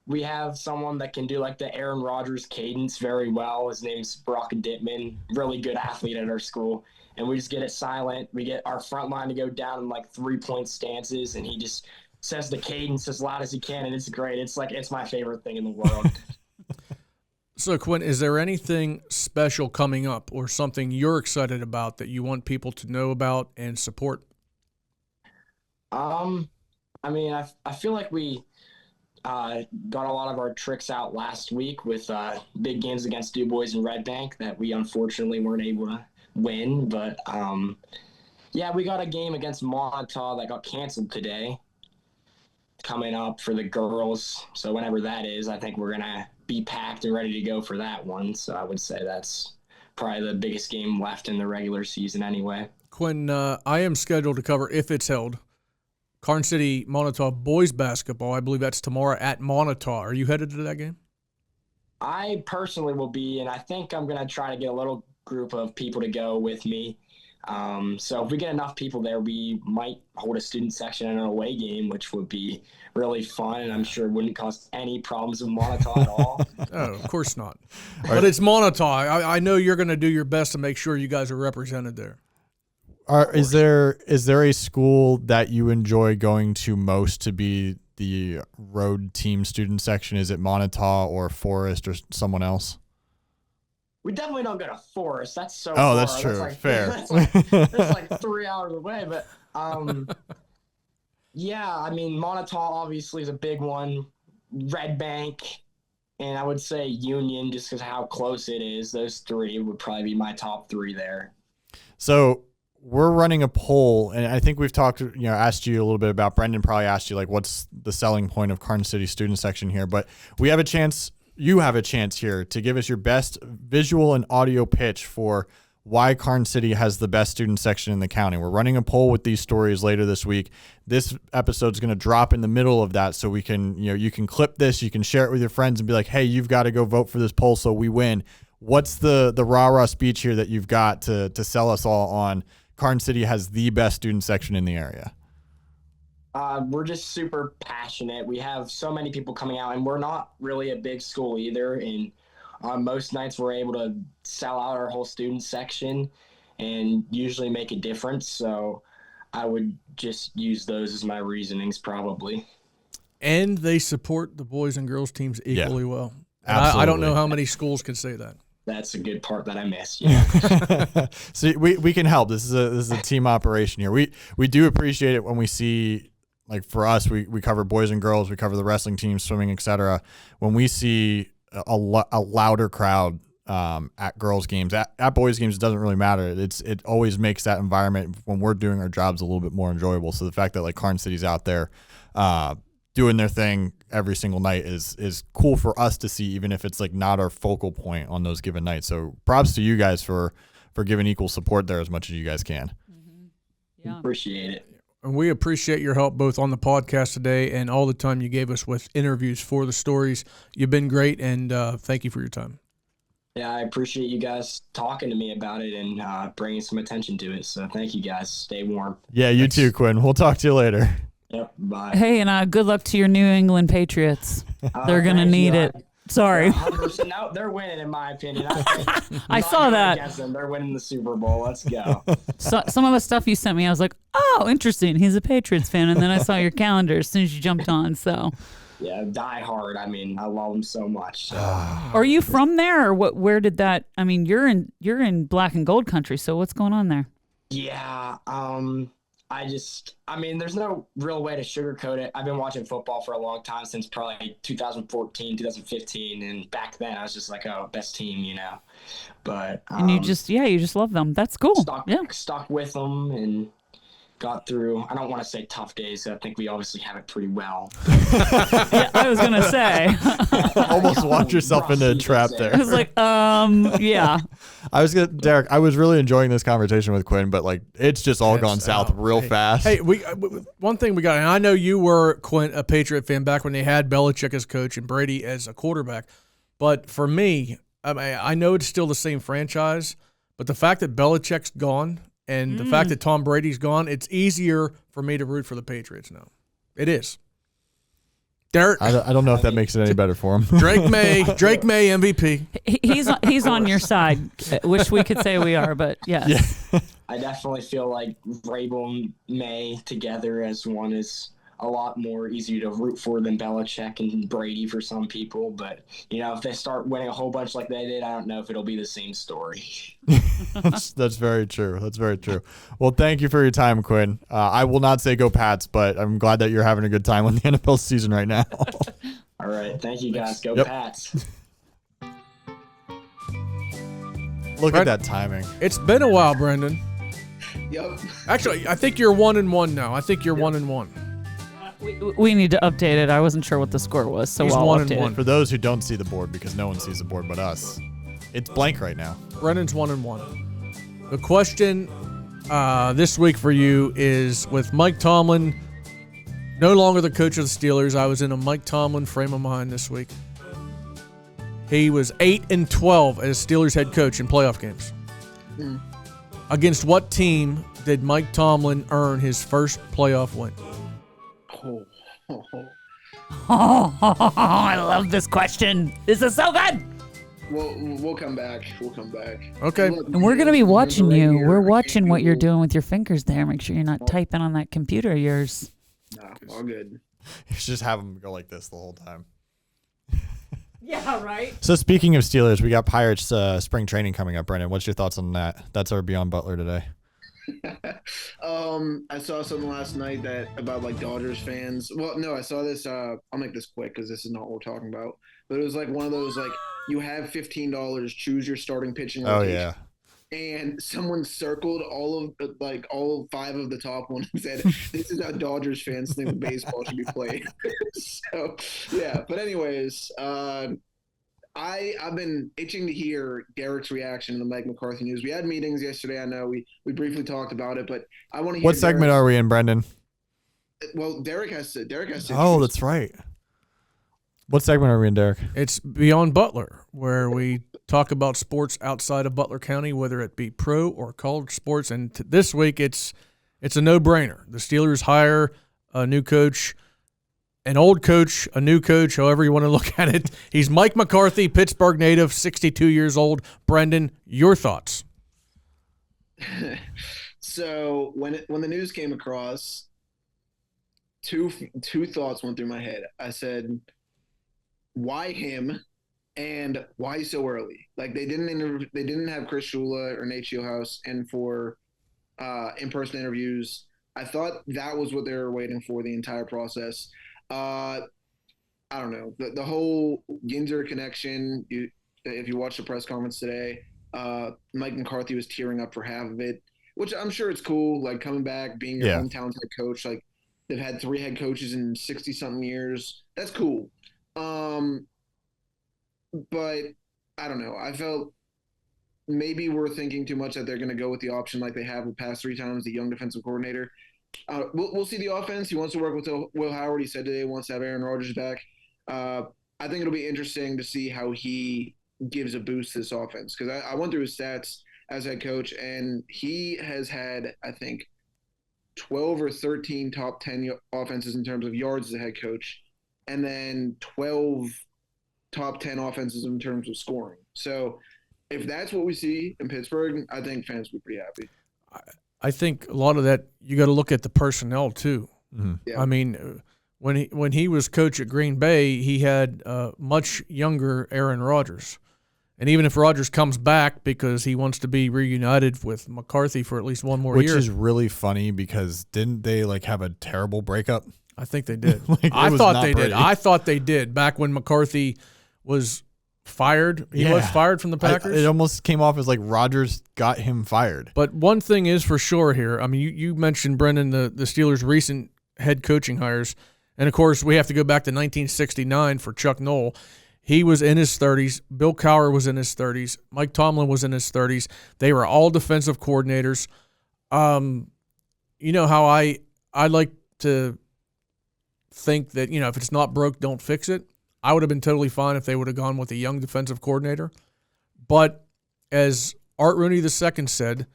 We have someone that can do like the Aaron Rodgers cadence very well. His name's Brock Dittman, really good athlete at our school. And we just get it silent. We get our front line to go down in like 3-point stances, and he just says the cadence as loud as he can, and it's great. It's my favorite thing in the world. So, Quinn, is there anything special coming up or something you're excited about that you want people to know about and support? I mean, I feel like we got a lot of our tricks out last week with big games against Du Bois and Red Bank that we unfortunately weren't able to win. But, yeah, we got a game against Montauk that got canceled today coming up for the girls. So whenever that is, I think we're going to be packed and ready to go for that one. So I would say that's probably the biggest game left in the regular season anyway. Quinn, I am scheduled to cover, if it's held, Karns City Montauk boys basketball. I believe that's tomorrow at Montauk. Are you headed to that game? I personally will be, and I think I'm going to try to get a little group of people to go with me. So if we get enough people there, we might hold a student section in an away game, which would be really fun, and I'm sure it wouldn't cause any problems with Montauk at all. Oh, of course not. But it's Montauk. I know you're going to do your best to make sure you guys are represented there. Is there a school that you enjoy going to most to be the road team student section? Is it Montauk or Forest or someone else? We definitely don't go to Forest. That's so Oh, far. that's true. Fair. That's like 3 hours away. But yeah, I mean, Montauk obviously is a big one. Red Bank, and I would say Union, just because how close it is. Those three would probably be my top three there. So we're running a poll, and I think we've talked, asked you a little bit about, Brendan probably asked you, like, what's the selling point of Karns City student section here? But you have a chance here to give us your best visual and audio pitch for why Karns City has the best student section in the county. We're running a poll with these stories later this week. This episode is going to drop in the middle of that, so we can, you can clip this, you can share it with your friends and be like, hey, you've got to go vote for this poll so we win. What's the rah-rah speech here that you've got to sell us all on Karns City has the best student section in the area? We're just super passionate. We have so many people coming out, and we're not really a big school either. And on most nights, we're able to sell out our whole student section and usually make a difference. So I would just use those as my reasonings probably. And they support the boys and girls teams equally well. Absolutely. I don't know how many schools can say that. That's a good part that I missed. Yeah. So we can help. This is a team operation here. We do appreciate it when we see, like, for us, we cover boys and girls, we cover the wrestling teams, swimming, etc. When we see a louder crowd at girls games, at boys games, it doesn't really matter. It always makes that environment when we're doing our jobs a little bit more enjoyable. So the fact that like Karns City's out there doing their thing every single night is cool for us to see, even if it's like not our focal point on those given nights. So props to you guys for giving equal support there as much as you guys can. Mm-hmm. Yeah. Appreciate it. And we appreciate your help both on the podcast today and all the time you gave us with interviews for the stories. You've been great, and thank you for your time. Yeah, I appreciate you guys talking to me about it and bringing some attention to it. So thank you guys. Stay warm. Yeah, you too, Quinn. We'll talk to you later. Yep, bye. Hey, and good luck to your New England Patriots. They're going to need it. Sorry. 100%. No, they're winning, in my opinion. I saw that. Against them. They're winning the Super Bowl. Let's go. So, some of the stuff you sent me, I was like, oh, interesting. He's a Patriots fan. And then I saw your calendar as soon as you jumped on. So, Yeah, die hard. I mean, I love them so much. So. Are you from there, or what? Where did that? I mean, you're in black and gold country. So what's going on there? Yeah. I mean, there's no real way to sugarcoat it. I've been watching football for a long time, since probably 2014, 2015, and back then I was just like, oh, best team, you know. But And you just love them. That's cool. Stuck with them and got through. I don't want to say tough days. I think we obviously have it pretty well. Yeah, I was gonna say. Almost walked yourself into a trap there. I was like, yeah. Derek, I was really enjoying this conversation with Quinn, but like it's just all gone south real fast. Hey, one thing we got, and I know you were, Quinn, a Patriot fan back when they had Belichick as coach and Brady as a quarterback. But for me, I mean, I know it's still the same franchise, but the fact that Belichick's gone and the fact that Tom Brady's gone, it's easier for me to root for the Patriots now. It is. Derek, I don't know if that makes it any better for him. Drake May MVP. He's on your side. Wish we could say we are, but yes. Yeah. I definitely feel like Vrabel and May together as one is a lot more easier to root for than Belichick and Brady for some people. But, you know, if they start winning a whole bunch like they did, I don't know if it'll be the same story. That's very true. That's very true. Well, thank you for your time, Quinn. I will not say go Pats, but I'm glad that you're having a good time with the NFL season right now. All right. Thank you, guys. Go Pats. Look at that timing. It's been a while, Brendan. Yep. Actually, I think you're 1-1 now. I think you're 1-1. We need to update it. I wasn't sure what the score was, so He's I'll 1-1. update it. For those who don't see the board, because no one sees the board but us, it's blank right now. Brendan's 1-1. The question this week for you is, with Mike Tomlin no longer the coach of the Steelers, I was in a Mike Tomlin frame of mind this week. He was 8-12 as Steelers head coach in playoff games. Against what team did Mike Tomlin earn his first playoff win? I love this question. This is so good. We'll come back. We'll come back. Okay. Look, And we're going to be watching right you. here. We're I watching can't what you're Google. doing with your fingers there. Make sure you're not typing on that computer of yours. Nah, all good. You should just have them go like this the whole time. Yeah, right. So speaking of Steelers, we got Pirates spring training coming up, Brendan. What's your thoughts on that? That's our Beyond Butler today. I saw something last night about like Dodgers fans. Well, no, I saw this. I'll make this quick because this is not what we're talking about. But it was like one of those like, you have $15, choose your starting pitching. Oh rotation. yeah. And someone circled all 5 of the top ones and said, "This is how Dodgers fans think baseball should be played." So yeah. But anyways, I've been itching to hear Derek's reaction to the Mike McCarthy news. We had meetings yesterday. I know we briefly talked about it, but I want to hear. What segment are we in, Brendan? Well, Derek has to. Oh, that's right. What segment are we in, Derek? It's Beyond Butler, where we talk about sports outside of Butler County, whether it be pro or college sports. And this week, it's a no-brainer. The Steelers hire a new coach, an old coach, a new coach, however you want to look at it. He's Mike McCarthy, Pittsburgh native, 62 years old. Brendan, your thoughts? So when the news came across, two thoughts went through my head. I said, why him, and why so early? Like they didn't have Chris Shula or Nate Shieldhouse in for in-person interviews. I thought that was what they were waiting for the entire process. I don't know, the whole Ginzer connection. If you watch the press conference today, Mike McCarthy was tearing up for half of it, which I'm sure it's cool. Like coming back, being your hometown head coach. Like they've had 3 head coaches in 60-something years. That's cool. But I don't know. I felt maybe we're thinking too much that they're going to go with the option like they have the past 3 times, the young defensive coordinator. We'll see the offense. He wants to work with Will Howard. He said today he wants to have Aaron Rodgers back. I think it'll be interesting to see how he gives a boost to this offense, because I went through his stats as head coach, and he has had, I think, 12 or 13 top 10 offenses in terms of yards as a head coach, and then 12 top 10 offenses in terms of scoring. So if that's what we see in Pittsburgh, I think fans will be pretty happy. I think a lot of that, you got to look at the personnel too. Mm-hmm. Yeah. I mean, when he was coach at Green Bay, he had much younger Aaron Rodgers. And even if Rodgers comes back because he wants to be reunited with McCarthy for at least one more year. Which is really funny because didn't they have a terrible breakup? I think they did. I thought they did. I thought they did back when McCarthy was fired. He was fired from the Packers. It almost came off as like Rodgers got him fired. But one thing is for sure here. I mean, you mentioned, Brendan, the Steelers' recent head coaching hires. And, of course, we have to go back to 1969 for Chuck Noll. He was in his 30s. Bill Cowher was in his 30s. Mike Tomlin was in his 30s. They were all defensive coordinators. You know how I like to think that, if it's not broke, don't fix it. I would have been totally fine if they would have gone with a young defensive coordinator. But as Art Rooney II said,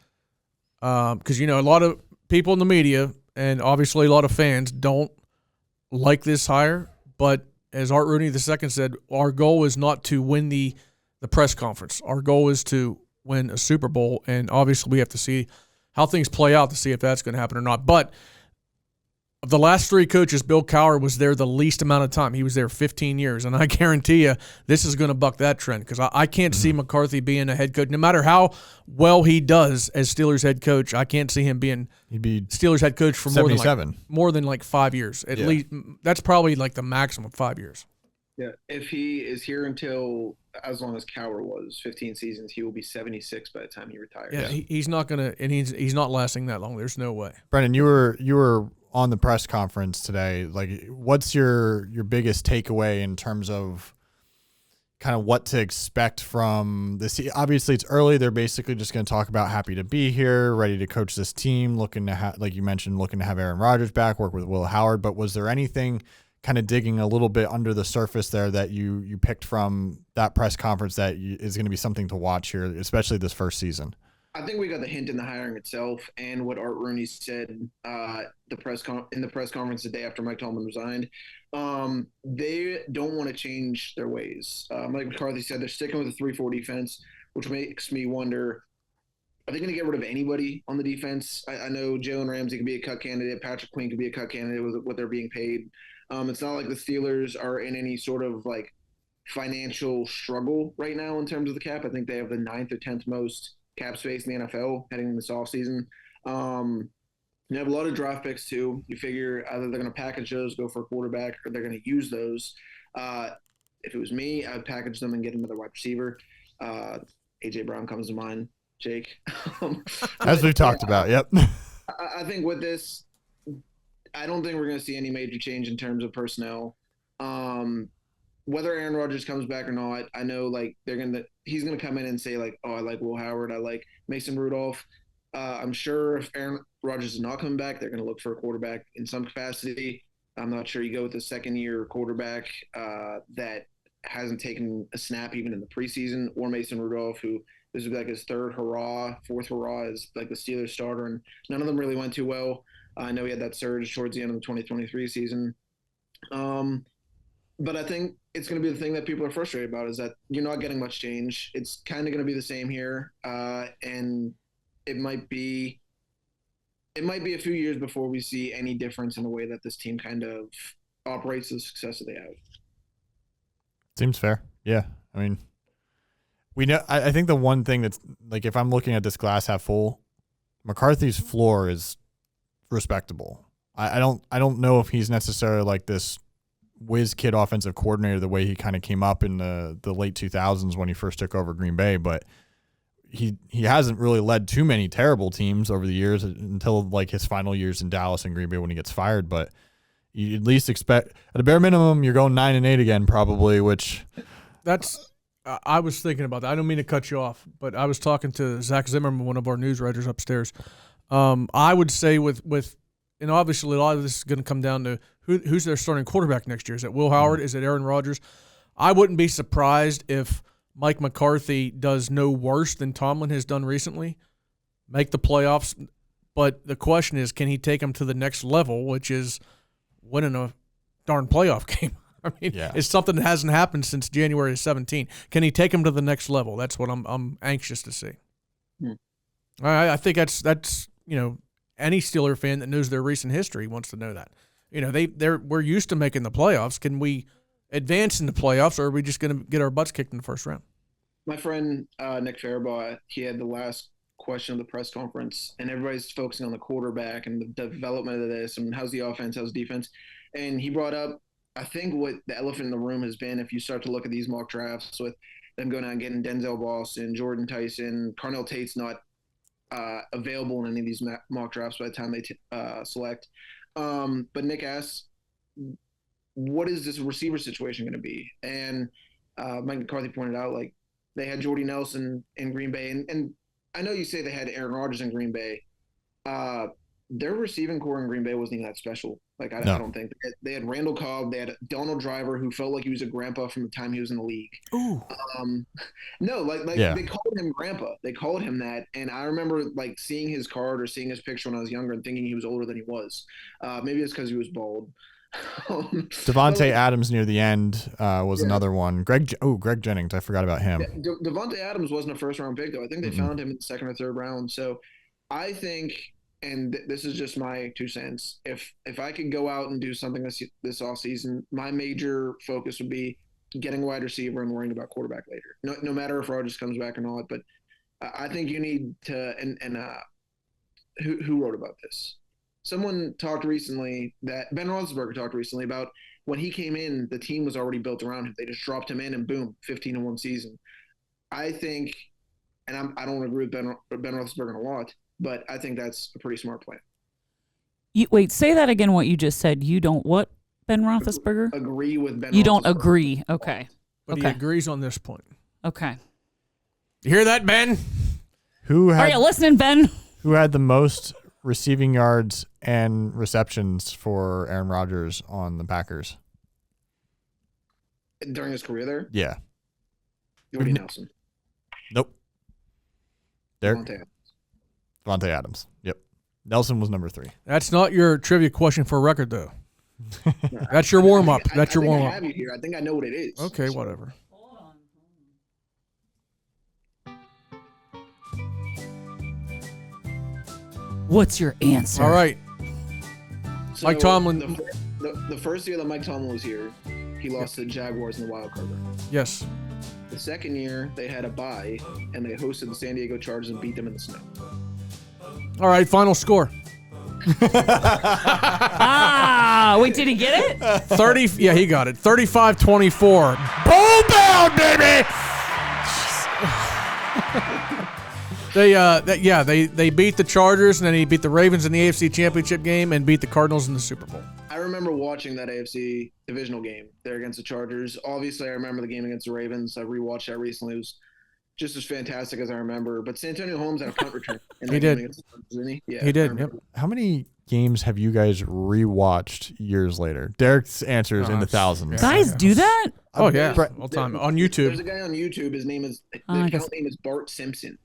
because, a lot of people in the media and obviously a lot of fans don't like this hire, but as Art Rooney II said, our goal is not to win the press conference. Our goal is to win a Super Bowl, and obviously we have to see how things play out to see if that's going to happen or not. But of the last three coaches, Bill Cowher was there the least amount of time. He was there 15 years, and I guarantee you this is going to buck that trend because I can't see McCarthy being a head coach. No matter how well he does as Steelers head coach, I can't see him being Steelers head coach for more than like 5 years. At least that's probably like the maximum 5 years. Yeah, if he is here until as long as Cowher was 15 seasons, he will be 76 by the time he retires. Yeah, he's not gonna, and he's not lasting that long. There's no way. Brendan, you were on the press conference today. Like, what's your biggest takeaway in terms of kind of what to expect from this? Obviously, it's early. They're basically just going to talk about happy to be here, ready to coach this team, looking to have, like you mentioned, looking to have Aaron Rodgers back, work with Will Howard. But was there anything kind of digging a little bit under the surface there that you picked from that press conference that is going to be something to watch here, especially this first season? I think we got the hint in the hiring itself and what Art Rooney said in the press conference the day after Mike Tomlin resigned. They don't want to change their ways. Mike McCarthy said they're sticking with the 3-4 defense, which makes me wonder, are they going to get rid of anybody on the defense? I know Jalen Ramsey could be a cut candidate. Patrick Quinn could be a cut candidate with what they're being paid. It's not like the Steelers are in any sort of like financial struggle right now in terms of the cap. I think they have the 9th or 10th most cap space in the NFL heading into this offseason. You have a lot of draft picks too. You figure either they're going to package those, go for a quarterback, or they're going to use those. If it was me, I'd package them and get another wide receiver. A.J. Brown comes to mind. Jake. As we've talked about, yep. I think with this, I don't think we're going to see any major change in terms of personnel. Whether Aaron Rodgers comes back or not, I know like he's gonna come in and say like, oh, I like Will Howard, I like Mason Rudolph. I'm sure if Aaron Rodgers is not coming back, they're gonna look for a quarterback in some capacity. I'm not sure you go with a second-year quarterback that hasn't taken a snap even in the preseason, or Mason Rudolph, who this would be like his fourth hurrah as like the Steelers starter, and none of them really went too well. I know he had that surge towards the end of the 2023 season. But I think it's going to be the thing that people are frustrated about is that you're not getting much change. It's kind of going to be the same here. And it might be a few years before we see any difference in the way that this team kind of operates the success that they have. Seems fair. Yeah. I mean, we know, I think the one thing that's like, if I'm looking at this glass half full, McCarthy's floor is respectable. I don't know if he's necessarily like this whiz kid offensive coordinator the way he kind of came up in the late 2000s when he first took over Green Bay, but he hasn't really led too many terrible teams over the years until like his final years in Dallas and Green Bay when he gets fired. But you at least expect at a bare minimum you're going 9-8 again probably, which that's I was thinking about that. I don't mean to cut you off, but I was talking to Zach Zimmerman, one of our news writers upstairs. I would say with and obviously a lot of this is going to come down to who's their starting quarterback next year. Is it Will Howard? Is it Aaron Rodgers? I wouldn't be surprised if Mike McCarthy does no worse than Tomlin has done recently, make the playoffs. But the question is, can he take them to the next level, which is winning a darn playoff game? I mean, it's something that hasn't happened since January of 17. Can he take him to the next level? That's what I'm anxious to see. I think that's any Steeler fan that knows their recent history wants to know that. We're used to making the playoffs. Can we advance in the playoffs, or are we just going to get our butts kicked in the first round? My friend Nick Faribaugh, he had the last question of the press conference, and everybody's focusing on the quarterback and the development of this and how's the offense, how's the defense. And he brought up, I think what the elephant in the room has been, if you start to look at these mock drafts with them going out and getting Denzel Boston, Jordan Tyson, Carnell Tate's not available in any of these mock drafts by the time they select. But Nick asks, what is this receiver situation going to be? And Mike McCarthy pointed out, like, they had Jordy Nelson in Green Bay. And I know you say they had Aaron Rodgers in Green Bay. Their receiving core in Green Bay wasn't even that special. Like, I don't think. They had Randall Cobb. They had Donald Driver, who felt like he was a grandpa from the time he was in the league. Ooh. They called him grandpa. They called him that. And I remember, like, seeing his card or seeing his picture when I was younger and thinking he was older than he was. Maybe it's because he was bald. Devontae Adams near the end was another one. Greg Jennings, I forgot about him. Yeah, Devontae Adams wasn't a first-round pick, though. I think they found him in the second or third round. So I think, and this is just my 2 cents, if I could go out and do something this offseason, my major focus would be getting a wide receiver and worrying about quarterback later. No matter if Rodgers comes back or not, but I think you need to – and who wrote about this? Someone talked recently that Ben Roethlisberger talked recently about when he came in, the team was already built around him. They just dropped him in and boom, 15-1 season. I think, and I don't agree with Ben Roethlisberger a lot, but I think that's a pretty smart plan. Wait, say that again. What you just said. You don't what? Ben Roethlisberger? Agree with Ben. You don't agree. Okay. But he agrees on this point. Okay. You hear that, Ben? Are you listening, Ben? Who had the most receiving yards and receptions for Aaron Rodgers on the Packers during his career there? Yeah. Jordy Nelson. Nope. Devontae Adams. Yep. Nelson was number 3. That's not your trivia question for a record, though. That's your warm up. That's your warm up. I think I know what it is. Okay, whatever. What's your answer? All right. So Mike Tomlin. The first year that Mike Tomlin was here, he lost to the Jaguars in the wild card round. Yes. The second year, they had a bye, and they hosted the San Diego Chargers and beat them in the snow. All right, final score. Wait, did he get it? 30. Yeah, he got it. 35-24. Bowl bound, baby. They beat the Chargers, and then he beat the Ravens in the AFC Championship game and beat the Cardinals in the Super Bowl. I remember watching that AFC divisional game there against the Chargers. Obviously, I remember the game against the Ravens. I rewatched that recently. It was just as fantastic as I remember. But Santonio Holmes had a punt return. He did. Didn't he? Yeah, he did. Yep. How many games have you guys rewatched years later? Derek's answer is in the thousands. Guys do that? Oh, yeah. All the time. On YouTube. There's a guy on YouTube. His name is, the account name is Bart Simpson.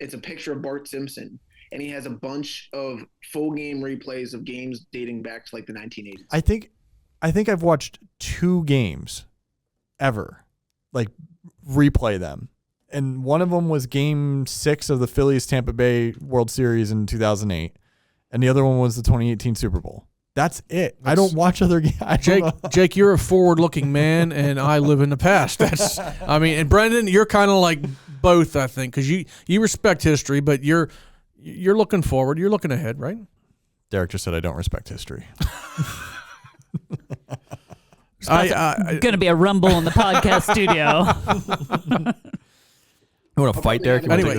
It's a picture of Bart Simpson, and he has a bunch of full game replays of games dating back to like the 1980s. I think I've watched 2 games ever, like replay them. And one of them was Game 6 of the Phillies Tampa Bay World Series in 2008, and the other one was the 2018 Super Bowl. That's it. I don't watch other games. Jake, you're a forward-looking man, and I live in the past. And Brendan, you're kind of like both, I think, because you respect history, but you're looking forward. You're looking ahead, right? Derek just said I don't respect history. Going to be a rumble in the podcast studio. You want to fight, Derek? You anyway,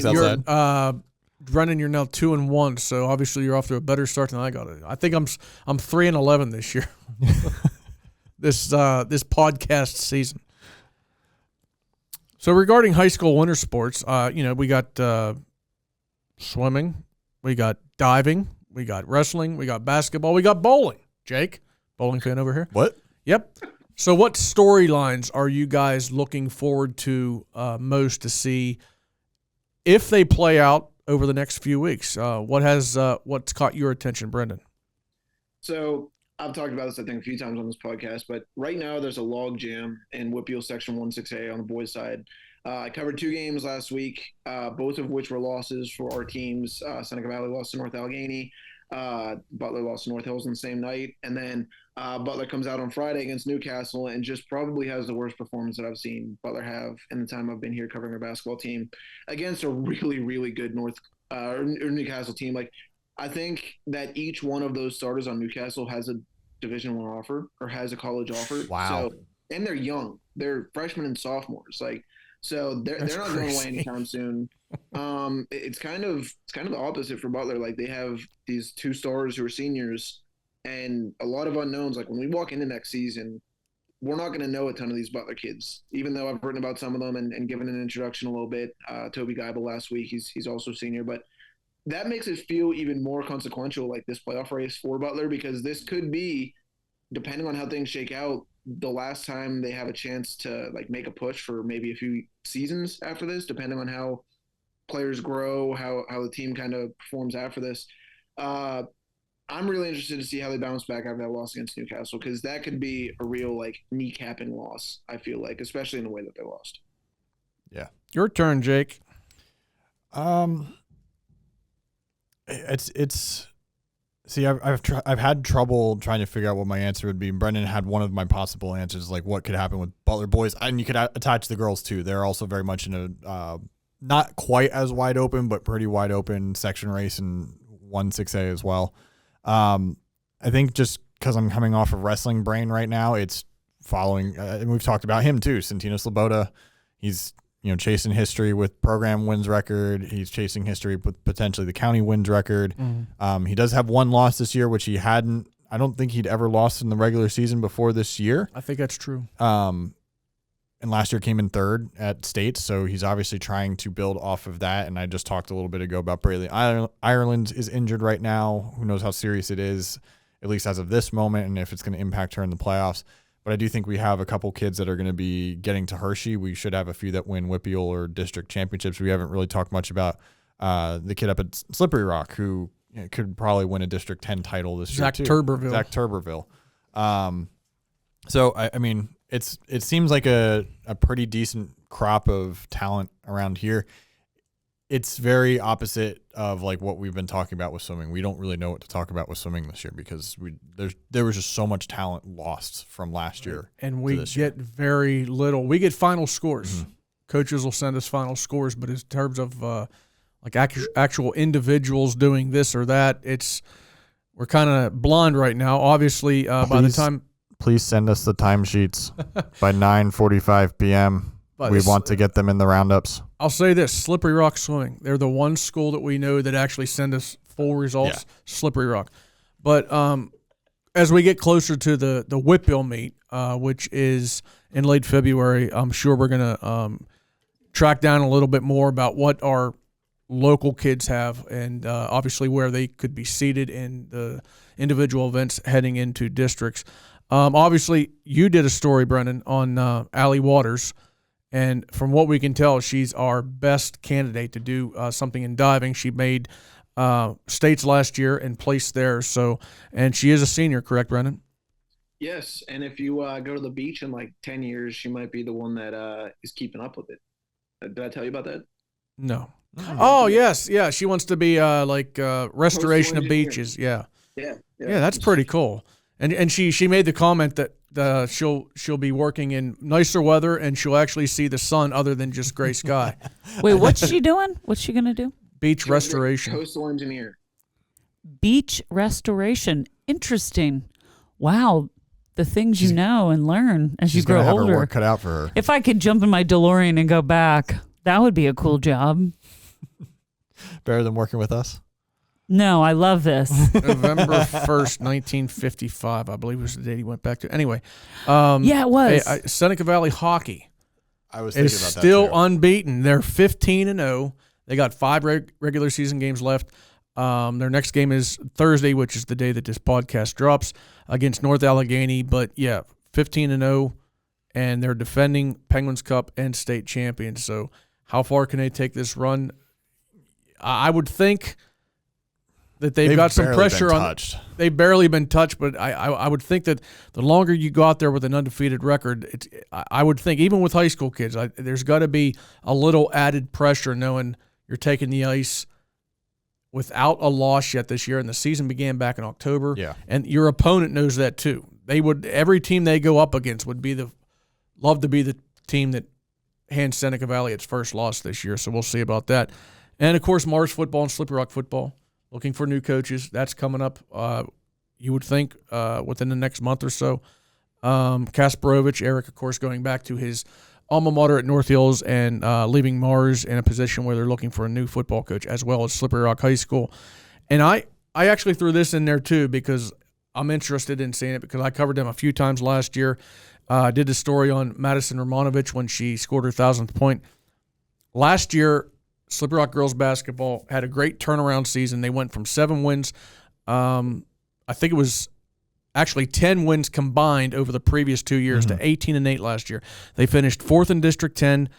Brendan, you're now 2-1, so obviously you're off to a better start than I got. I think I'm 3-11 this year. this podcast season. So regarding high school winter sports, we got swimming, we got diving, we got wrestling, we got basketball, we got bowling. Jake, bowling fan over here. What? Yep. So what storylines are you guys looking forward to most to see if they play out over the next few weeks? What's caught your attention, Brendan? So I've talked about this, I think, a few times on this podcast, but right now there's a log jam in Whitfield Section 16A on the boys' side. I covered 2 games last week, both of which were losses for our teams. Seneca Valley lost to North Allegheny. Butler lost to North Hills on the same night. And then Butler comes out on Friday against Newcastle and just probably has the worst performance that I've seen Butler have in the time I've been here covering their basketball team against a really, really good Newcastle team. Like, I think that each one of those starters on Newcastle has a Division I offer or has a college offer. Wow. So, and they're young. They're freshmen and sophomores. Like, so they're not going away anytime soon. It's kind of the opposite for Butler. Like, they have these 2 stars who are seniors and a lot of unknowns. Like, when we walk into next season, we're not going to know a ton of these Butler kids, even though I've written about some of them and given an introduction a little bit. Toby Geibel last week, he's also senior, but that makes it feel even more consequential, like this playoff race for Butler, because this could be, depending on how things shake out, the last time they have a chance to like make a push for maybe a few seasons after this, depending on how players grow, how the team kind of performs after this. I'm really interested to see how they bounce back after that loss against Newcastle, because that could be a real like kneecapping loss, I feel like, especially in the way that they lost. Yeah. Your turn, Jake. It's see, I've had trouble trying to figure out what my answer would be. Brendan had one of my possible answers, like what could happen with Butler boys, and you could attach the girls too. They're also very much in a not quite as wide open, but pretty wide open section race in 16A as well. I think just because I'm coming off of wrestling brain right now, it's following, and we've talked about him too. Santino Sloboda, he's chasing history with program wins record. He's chasing history with potentially the county wins record. Mm-hmm. He does have 1 loss this year, which he hadn't. I don't think he'd ever lost in the regular season before this year. I think that's true. And last year came in 3rd at state, so he's obviously trying to build off of that. And I just talked a little bit ago about Braley Ireland is injured right now. Who knows how serious it is, at least as of this moment, and if it's going to impact her in the playoffs. But I do think we have a couple kids that are going to be getting to Hershey. We should have a few that win Whippeal or district championships. We haven't really talked much about the kid up at Slippery Rock who could probably win a District 10 title this year too. Zach Turberville. So, I mean, it seems like a pretty decent crop of talent around here. It's very opposite of like what we've been talking about with swimming. We don't really know what to talk about with swimming this year because there was just so much talent lost from last year. And we get very little. We get final scores. Mm-hmm. Coaches will send us final scores, but in terms of like actual individuals doing this or that, we're kind of blind right now. Obviously, by the time. Please send us the timesheets by 9:45 p.m. But we want to get them in the roundups. I'll say this, Slippery Rock Swimming. They're the one school that we know that actually send us full results, yeah. Slippery Rock. But as we get closer to the Whippeal meet, which is in late February, I'm sure we're going to track down a little bit more about what our local kids have and obviously where they could be seated in the individual events heading into districts. Obviously, you did a story, Brendan, on Allie Waters. And from what we can tell, she's our best candidate to do something in diving. She made states last year and placed there. And she is a senior, correct, Brendan? Yes. And if you go to the beach in like 10 years, she might be the one that is keeping up with it. Did I tell you about that? No. Oh, yes. Yeah. She wants to be restoration of beaches. Yeah. Yeah. Yeah, that's pretty cool. And she made the comment that she'll be working in nicer weather and she'll actually see the sun other than just gray sky. Wait, what's she doing? What's she gonna do? Beach restoration. Coastal engineer. Beach restoration. Interesting. Wow, the things you know and learn as you grow older. She's gonna have her work cut out for her. If I could jump in my DeLorean and go back, that would be a cool job. Better than working with us. No, I love this. November 1st, 1955, I believe was the date he went back to. Anyway. Yeah, it was. Seneca Valley Hockey I was thinking is about that still too. unbeaten. They're 15-0. They got 5 regular season games left. Their next game is Thursday, which is the day that this podcast drops, against North Allegheny. But, yeah, 15-0, and they're defending Penguins Cup and state champions. So how far can they take this run? I would think that they've got some barely pressure been on. touched. They've barely been touched, but I would think that the longer you go out there with an undefeated record, I would think even with high school kids, there's got to be a little added pressure knowing you're taking the ice without a loss yet this year, and the season began back in October. Yeah. And your opponent knows that too. Every team they go up against would love to be the team that hands Seneca Valley its first loss this year. So we'll see about that. And of course, Mars football and Slippery Rock football, looking for new coaches. That's coming up. You would think within the next month or so. Kasparovich, Eric, of course, going back to his alma mater at North Hills and leaving Mars in a position where they're looking for a new football coach, as well as Slippery Rock High School. And I actually threw this in there too because I'm interested in seeing it because I covered them a few times last year. Did a story on Madison Romanovich when she scored her 1,000th point. Last year, Slippery Rock girls basketball had a great turnaround season. They went from 7 wins. I think it was actually 10 wins combined over the previous 2 years to 18-8 last year. They finished 4th in District 10,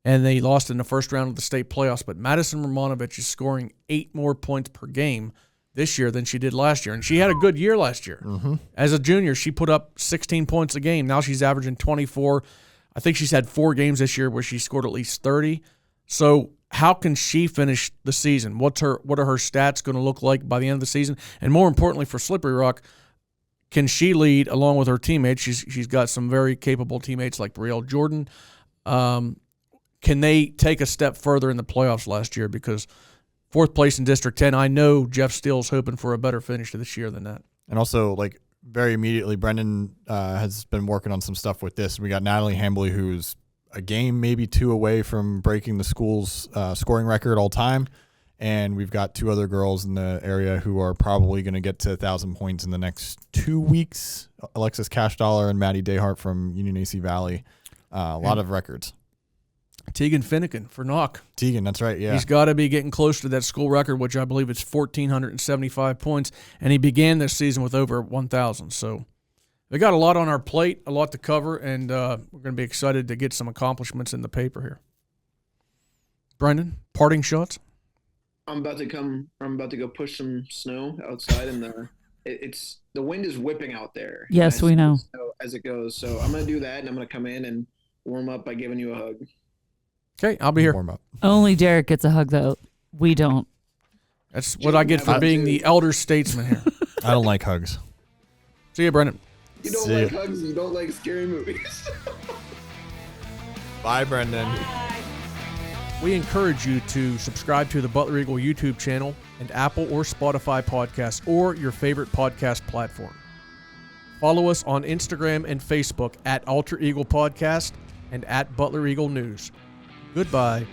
and they lost in the first round of the state playoffs. But Madison Romanovich is scoring 8 more points per game this year than she did last year. And she had a good year last year. As a junior, she put up 16 points a game. Now she's averaging 24. I think she's had 4 games this year where she scored at least 30. So how can she finish the season? What are her stats going to look like by the end of the season? And more importantly for Slippery Rock, can she lead along with her teammates? She's got some very capable teammates like Brielle Jordan. Can they take a step further in the playoffs last year? Because 4th place in District 10, I know Jeff Steele's hoping for a better finish this year than that. And also, very immediately, Brendan has been working on some stuff with this. We got Natalie Hambley, who's a game, maybe 2 away from breaking the school's scoring record all time. And we've got 2 other girls in the area who are probably going to get to 1,000 points in the next 2 weeks. Alexis Cashdollar and Maddie Dayhart from Union AC Valley. A lot of records. Tegan Finnegan for Knoch. Tegan, that's right, yeah. He's got to be getting close to that school record, which I believe is 1,475 points, and he began this season with over 1,000. So they got a lot on our plate, a lot to cover, and we're going to be excited to get some accomplishments in the paper here. Brendan, parting shots? I'm about to go push some snow outside, and the wind is whipping out there. Yes, we know. As it goes, so I'm gonna do that, and I'm gonna come in and warm up by giving you a hug. Okay, I'll be here. Warm up. Only Derek gets a hug, though. We don't. That's what I get for being the elder statesman here. I don't like hugs. See you, Brendan. You don't like hugs, you don't like scary movies. Bye, Brendan. We encourage you to subscribe to the Butler Eagle YouTube channel and Apple or Spotify podcasts or your favorite podcast platform. Follow us on Instagram and Facebook at Alter Eagle Podcast and at Butler Eagle News. Goodbye.